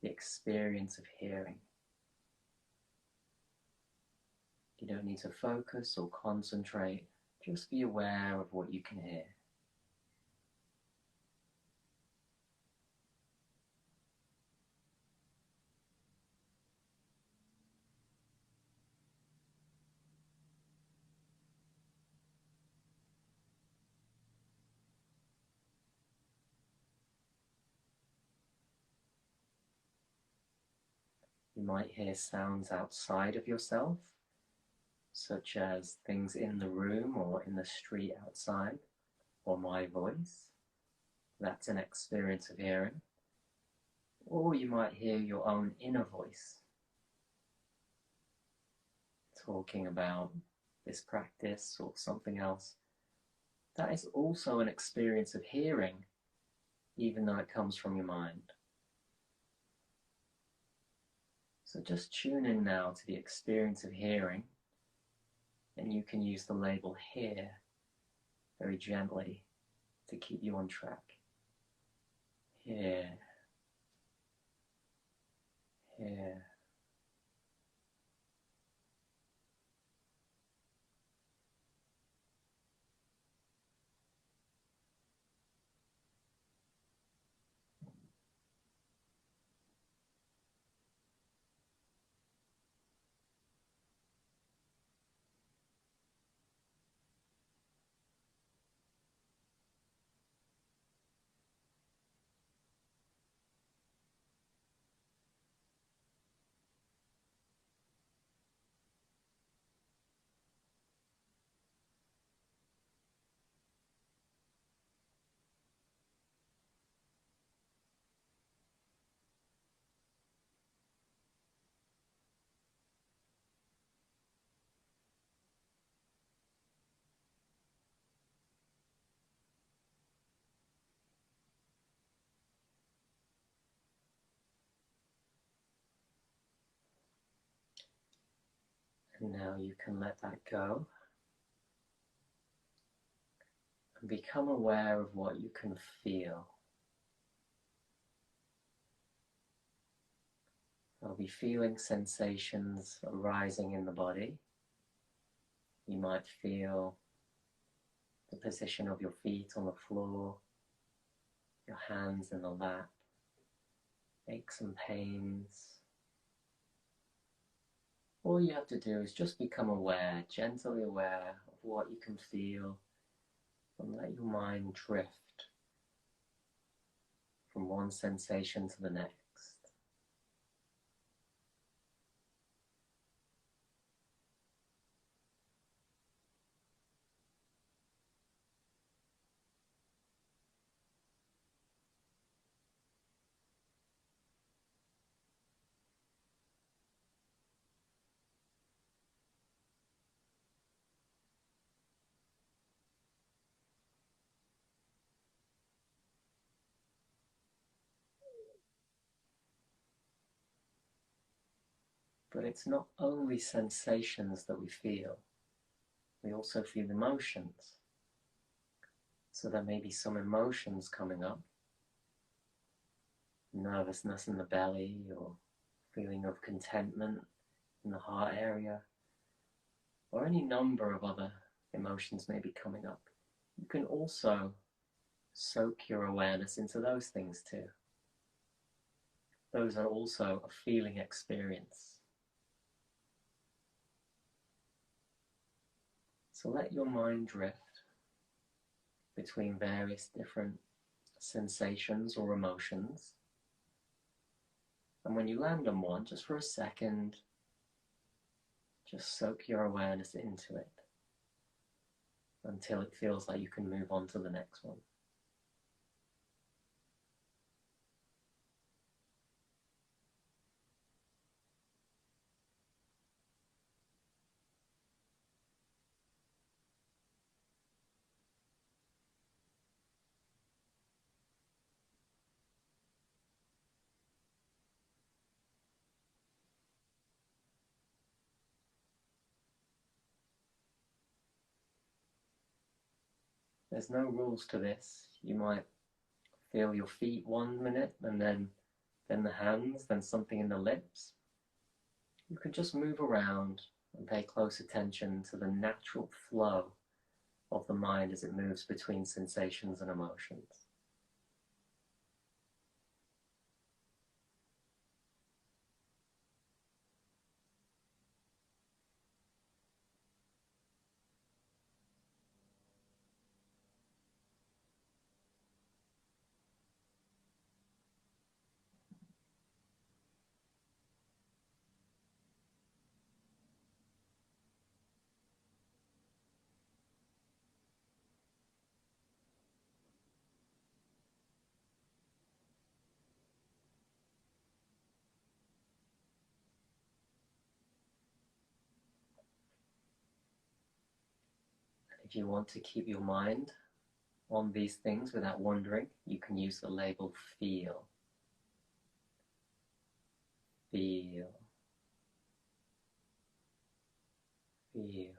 the experience of hearing. You don't need to focus or concentrate, just be aware of what you can hear. You might hear sounds outside of yourself, such as things in the room or in the street outside, or my voice. That's an experience of hearing. Or you might hear your own inner voice talking about this practice or something else. That is also an experience of hearing, even though it comes from your mind. So just tune in now to the experience of hearing, and you can use the label hear very gently to keep you on track. Hear, hear. And now you can let that go and become aware of what you can feel. I'll be feeling sensations arising in the body. You might feel the position of your feet on the floor, your hands in the lap, aches and pains. All you have to do is just become aware, gently aware of what you can feel, and let your mind drift from one sensation to the next. But it's not only sensations that we feel, we also feel emotions. So there may be some emotions coming up, nervousness in the belly, or feeling of contentment in the heart area, or any number of other emotions may be coming up. You can also soak your awareness into those things too. Those are also a feeling experience. So let your mind drift between various different sensations or emotions. And when you land on one, just for a second, just soak your awareness into it until it feels like you can move on to the next one. There's no rules to this. You might feel your feet 1 minute, and then the hands, then something in the lips. You can just move around and pay close attention to the natural flow of the mind as it moves between sensations and emotions. If you want to keep your mind on these things without wandering, you can use the label feel. Feel. Feel.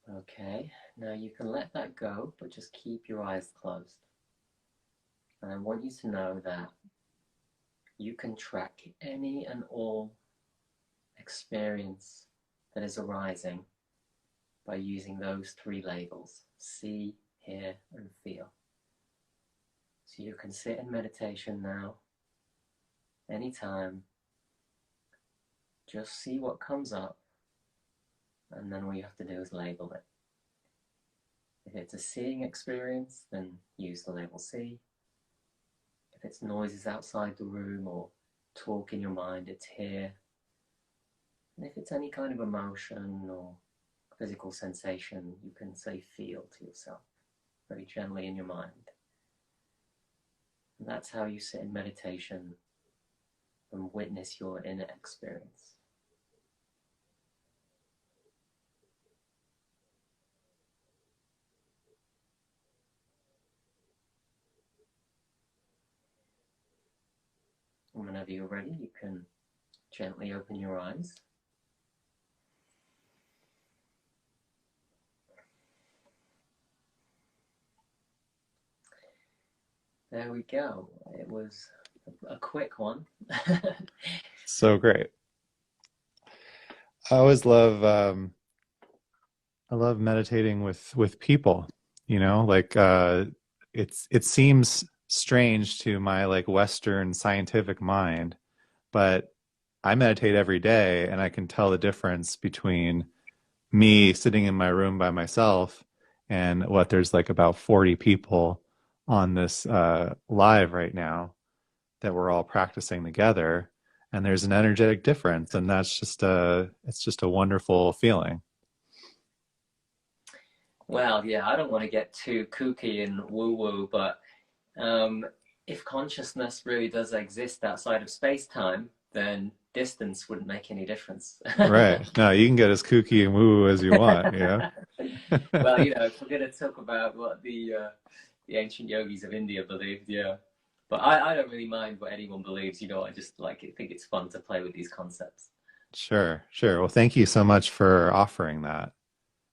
Okay, now you can let that go, but just keep your eyes closed. And I want you to know that you can track any and all experience that is arising by using those three labels: see, hear, and feel. So you can sit in meditation now, anytime, just see what comes up, and then all you have to do is label it. If it's a seeing experience, then use the label see. If it's noises outside the room or talk in your mind, it's hear. And if it's any kind of emotion or physical sensation, you can say feel to yourself very gently in your mind. And that's how you sit in meditation and witness your inner experience. And whenever you're ready, you can gently open your eyes. There we go. It was a quick one. So great. I always love I love meditating with people, like it seems strange to my like Western scientific mind, but I meditate every day and I can tell the difference between me sitting in my room by myself and what there's like about 40 people on this live right now that we're all practicing together, and there's an energetic difference, and that's just it's just a wonderful feeling. Well, yeah, I don't want to get too kooky and woo-woo, but if consciousness really does exist outside of space-time, then distance wouldn't make any difference. Right. No, you can get as kooky and woo as you want, Well, if we're going to talk about what the ancient yogis of India believed, yeah. But I don't really mind what anyone believes, I just think it's fun to play with these concepts. Sure, sure. Well, thank you so much for offering that.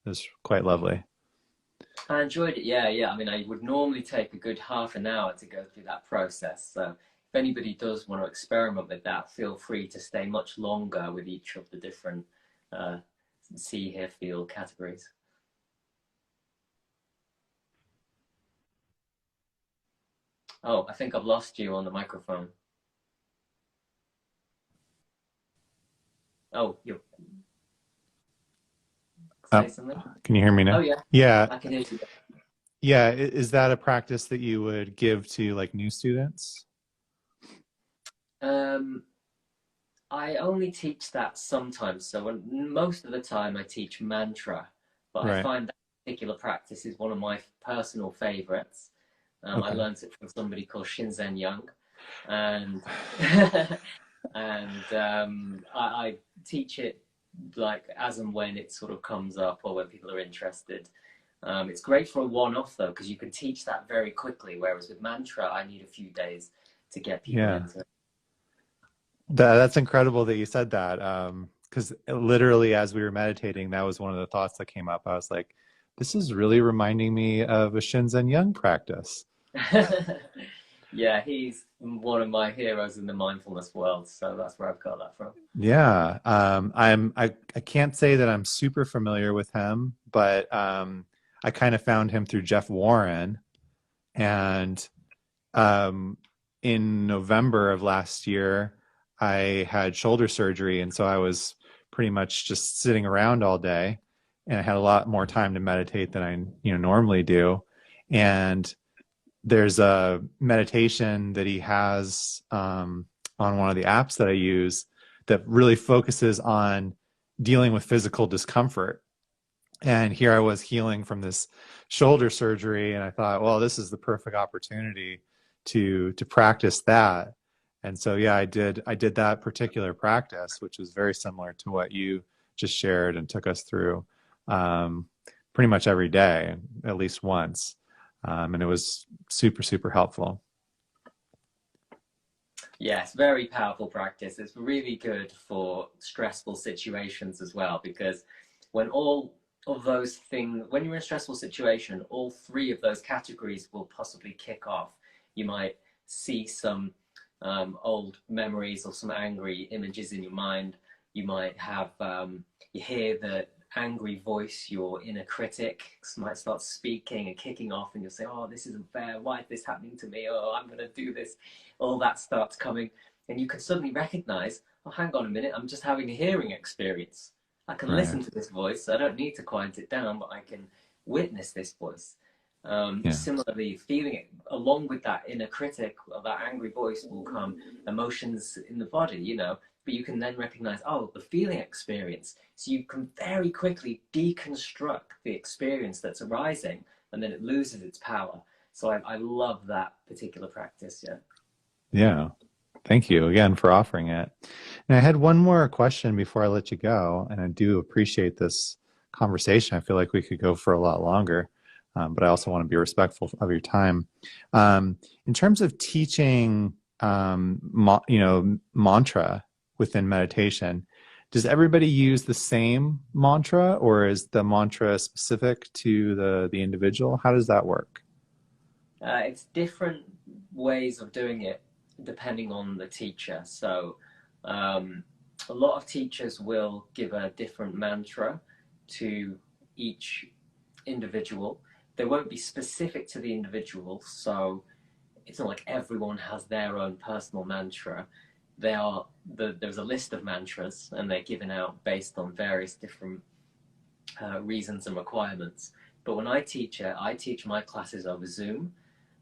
It was quite lovely. I enjoyed it, yeah, yeah. I mean, I would normally take a good half an hour to go through that process. So if anybody does want to experiment with that, feel free to stay much longer with each of the different uh, see, hear, feel categories. Oh, I think I've lost you on the microphone. Oh, you say Oh, something? can you hear me Oh, now? yeah, Yeah. I can hear you. Yeah. Is that a practice that you would give to like new students? Um, I only teach that sometimes. So most of the time I teach mantra, but I Right. find that particular practice is one of my personal favorites. I Okay. learned it from somebody called Shinzen Young, and and I teach it like as and when it sort of comes up or when people are interested. It's great for a one-off though, because you can teach that very quickly, whereas with mantra, I need a few days to get people Yeah. into it. That's incredible that you said that. Because literally, as we were meditating, that was one of the thoughts that came up. I was like, this is really reminding me of a Shinzen Young practice. Yeah, he's one of my heroes in the mindfulness world, so that's where I've got that from. Yeah. I can't say that I'm super familiar with him, but I kind of found him through Jeff Warren. And um, in November of last year, I had shoulder surgery, and so I was pretty much just sitting around all day, and I had a lot more time to meditate than I, normally do. And there's a meditation that he has on one of the apps that I use that really focuses on dealing with physical discomfort. And here I was healing from this shoulder surgery, and I thought, well, this is the perfect opportunity to practice that. And so, yeah, I did that particular practice, which was very similar to what you just shared and took us through, um, pretty much every day, at least once, and it was super, super helpful. Yeah, it's very powerful practice. It's really good for stressful situations as well, because when all of those things, when you're in a stressful situation, all three of those categories will possibly kick off. You might see some old memories or some angry images in your mind. You might have, you hear the angry voice, your inner critic might start speaking and kicking off, and you'll say, oh, this isn't fair. Why is this happening to me? Oh, I'm going to do this. All that starts coming. And you can suddenly recognize, oh, hang on a minute, I'm just having a hearing experience. I can Right. listen to this voice. I don't need to quiet it down, but I can witness this voice. Yeah. Similarly, feeling it along with that inner critic or that angry voice will come emotions in the body, but you can then recognize, oh, the feeling experience. So you can very quickly deconstruct the experience that's arising, and then it loses its power. So I love that particular practice. Yeah. Yeah. Thank you again for offering it. And I had one more question before I let you go, and I do appreciate this conversation. I feel like we could go for a lot longer, but I also want to be respectful of your time. In terms of teaching, mantra within meditation, does everybody use the same mantra, or is the mantra specific to the individual? How does that work? It's different ways of doing it depending on the teacher. So, a lot of teachers will give a different mantra to each individual. They won't be specific to the individual, so it's not like everyone has their own personal mantra. There's a list of mantras, and they're given out based on various different reasons and requirements. But when I teach it, I teach my classes over Zoom,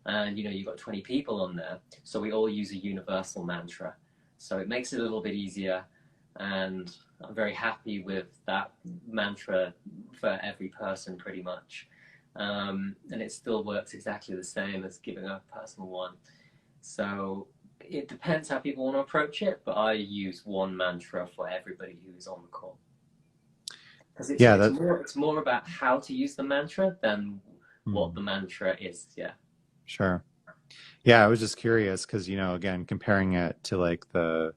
and you've got 20 people on there, so we all use a universal mantra. So it makes it a little bit easier, and I'm very happy with that mantra for every person pretty much. And it still works exactly the same as giving a personal one. So it depends how people want to approach it, but I use one mantra for everybody who's on the call, because it's Yeah, it's more it's more about how to use the mantra than what hmm, the mantra is. Yeah. sure. Yeah, I was just curious because, again, comparing it to like the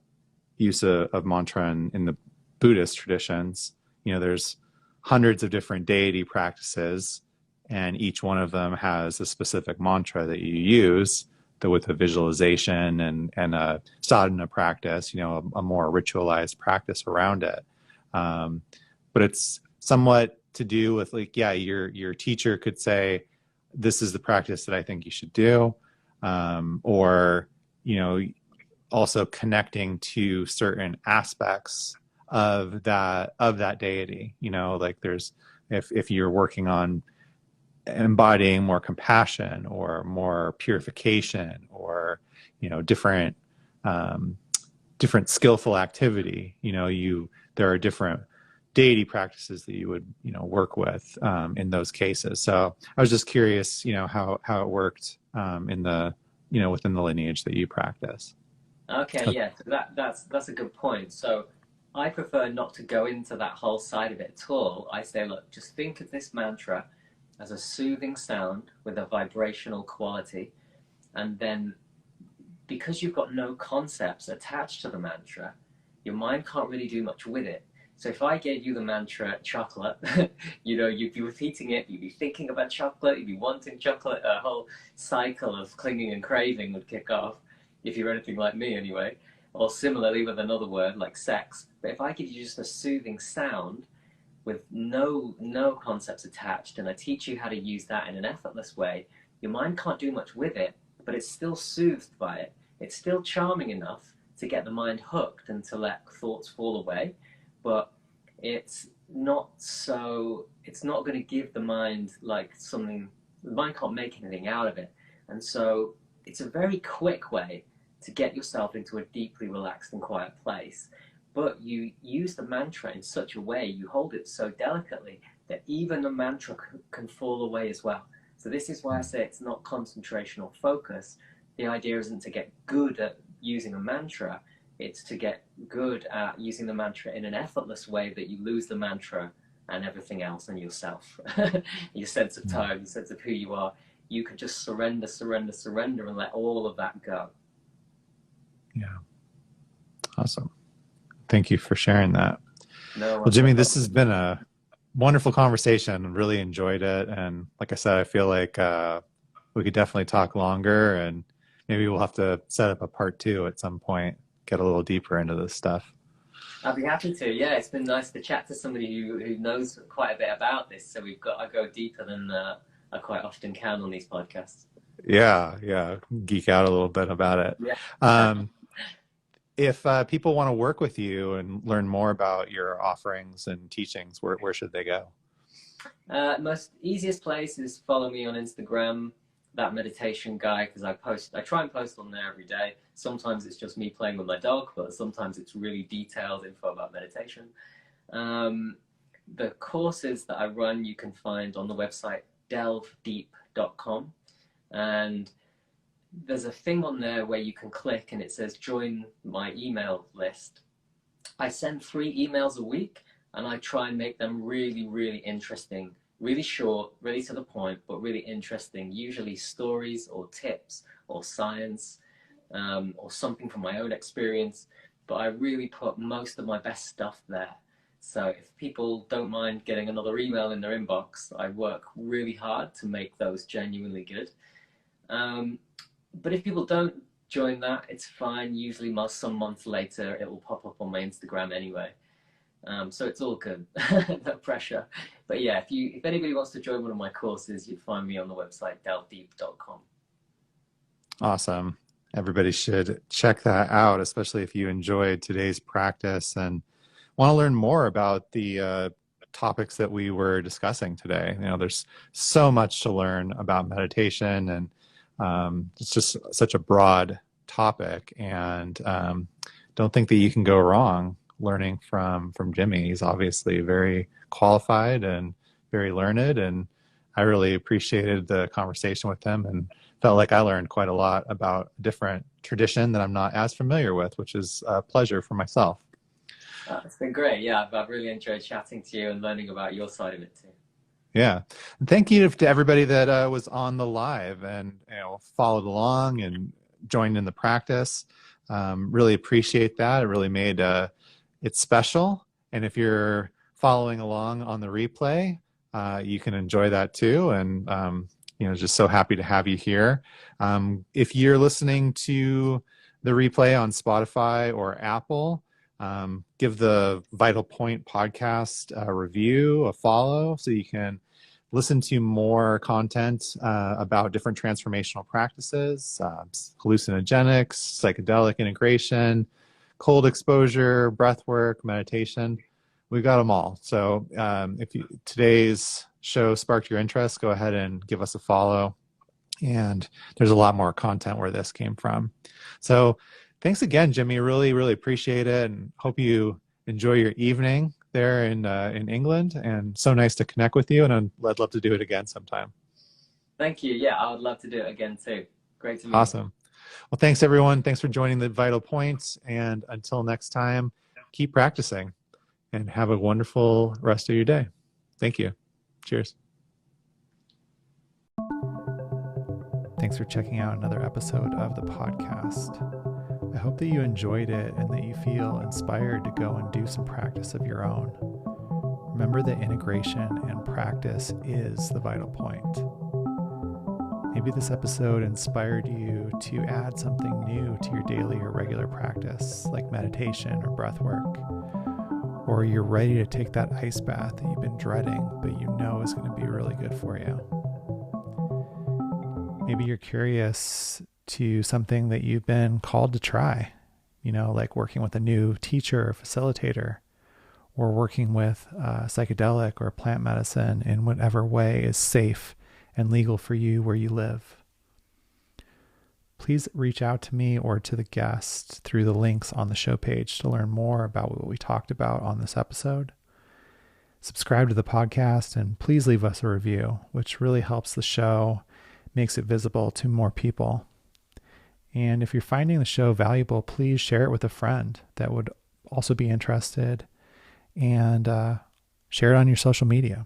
use of mantra in the Buddhist traditions, there's hundreds of different deity practices, and each one of them has a specific mantra that you use, that with a visualization and a sadhana practice, a more ritualized practice around it. Um, but it's somewhat to do with like, yeah, your teacher could say, this is the practice that I think you should do. Or, you know, also connecting to certain aspects of that deity, you know, like there's, if you're working on embodying more compassion or more purification or, you know, different skillful activity, you know, there are different deity practices that you would, you know, work with in those cases. So I was just curious, you know, how it worked in the, you know, within the lineage that you practice. Okay, yeah, so that's a good point. So I prefer not to go into that whole side of it at all. I say, look, just think of this mantra as a soothing sound with a vibrational quality, and then because you've got no concepts attached to the mantra, your mind can't really do much with it. So if I gave you the mantra chocolate, you know, you'd be repeating it, you'd be thinking about chocolate, you'd be wanting chocolate, a whole cycle of clinging and craving would kick off, if you're anything like me anyway. Or similarly with another word like sex. But if I give you just a soothing sound with no concepts attached, and I teach you how to use that in an effortless way, your mind can't do much with it, but it's still soothed by it. It's still charming enough to get the mind hooked and to let thoughts fall away, but it's not going to give the mind like something, the mind can't make anything out of it. And so it's a very quick way to get yourself into a deeply relaxed and quiet place. But you use the mantra in such a way, you hold it so delicately that even the mantra can fall away as well. So this is why I say it's not concentration or focus. The idea isn't to get good at using a mantra, it's to get good at using the mantra in an effortless way that you lose the mantra and everything else and yourself, your sense of time, your sense of who you are. You can just surrender and let all of that go. Yeah. Awesome. Thank you for sharing that. No, well, Jimmy, this has been a wonderful conversation. Really enjoyed it. And like I said, I feel like we could definitely talk longer, and maybe we'll have to set up a part 2 at some point, get a little deeper into this stuff. I'd be happy to. Yeah, it's been nice to chat to somebody who knows quite a bit about this. So I go deeper than I quite often can on these podcasts. Yeah. Geek out a little bit about it. Yeah. If people want to work with you and learn more about your offerings and teachings, where should they go? Most easiest place is follow me on Instagram, that meditation guy, because I try and post on there every day. Sometimes it's just me playing with my dog, but sometimes it's really detailed info about meditation. The courses that I run you can find on the website delvedeep.com, and there's a thing on there where you can click and it says join my email list. I send 3 emails a week, and I try and make them really, really interesting, really short, really to the point, but really interesting, usually stories or tips or science or something from my own experience. But I really put most of my best stuff there. So if people don't mind getting another email in their inbox, I work really hard to make those genuinely good. But if people don't join that, it's fine. Usually some months later, it will pop up on my Instagram anyway. So it's all good, no pressure. But yeah, if anybody wants to join one of my courses, you'd find me on the website delvedeep.com. Awesome. Everybody should check that out, especially if you enjoyed today's practice and want to learn more about the topics that we were discussing today. You know, there's so much to learn about meditation, and it's just such a broad topic, and don't think that you can go wrong learning from Jimmy. He's obviously very qualified and very learned, and I really appreciated the conversation with him and felt like I learned quite a lot about a different tradition that I'm not as familiar with, which is a pleasure for myself. It's been great. Yeah, I've really enjoyed chatting to you and learning about your side of it too. Yeah. And thank you to everybody that was on the live and followed along and joined in the practice. Really appreciate that. It really made it special. And if you're following along on the replay, you can enjoy that too. And just so happy to have you here. If you're listening to the replay on Spotify or Apple, Give the Vital Point podcast a review, a follow, so you can listen to more content about different transformational practices, hallucinogenics, psychedelic integration, cold exposure, breath work, meditation. We've got them all. So if today's show sparked your interest, go ahead and give us a follow. And there's a lot more content where this came from. So thanks again, Jimmy. Really, really appreciate it, and hope you enjoy your evening there in England. And so nice to connect with you, and I'd love to do it again sometime. Thank you. Yeah, I would love to do it again too. Great to meet you. Awesome. Well, thanks everyone. Thanks for joining the Vital Points. And until next time, keep practicing and have a wonderful rest of your day. Thank you. Cheers. Thanks for checking out another episode of the podcast. I hope that you enjoyed it and that you feel inspired to go and do some practice of your own. Remember that integration and practice is the vital point. Maybe this episode inspired you to add something new to your daily or regular practice, like meditation or breath work. Or you're ready to take that ice bath that you've been dreading, but you know is going to be really good for you. Maybe you're curious to something that you've been called to try, like working with a new teacher or facilitator, or working with psychedelic or plant medicine in whatever way is safe and legal for you where you live. Please reach out to me or to the guest through the links on the show page to learn more about what we talked about on this episode. Subscribe to the podcast and please leave us a review, which really helps the show, makes it visible to more people. And if you're finding the show valuable, please share it with a friend that would also be interested, and share it on your social media.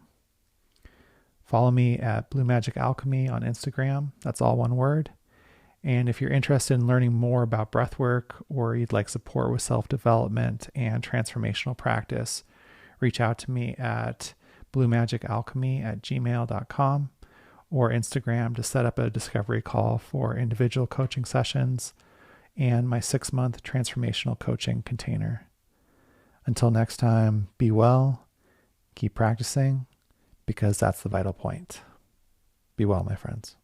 Follow me at Blue Magic Alchemy on Instagram. That's all one word. And if you're interested in learning more about breathwork, or you'd like support with self-development and transformational practice, reach out to me at bluemagicalchemy@gmail.com or Instagram to set up a discovery call for individual coaching sessions and my 6-month transformational coaching container. Until next time, be well, keep practicing, because that's the vital point. Be well, my friends.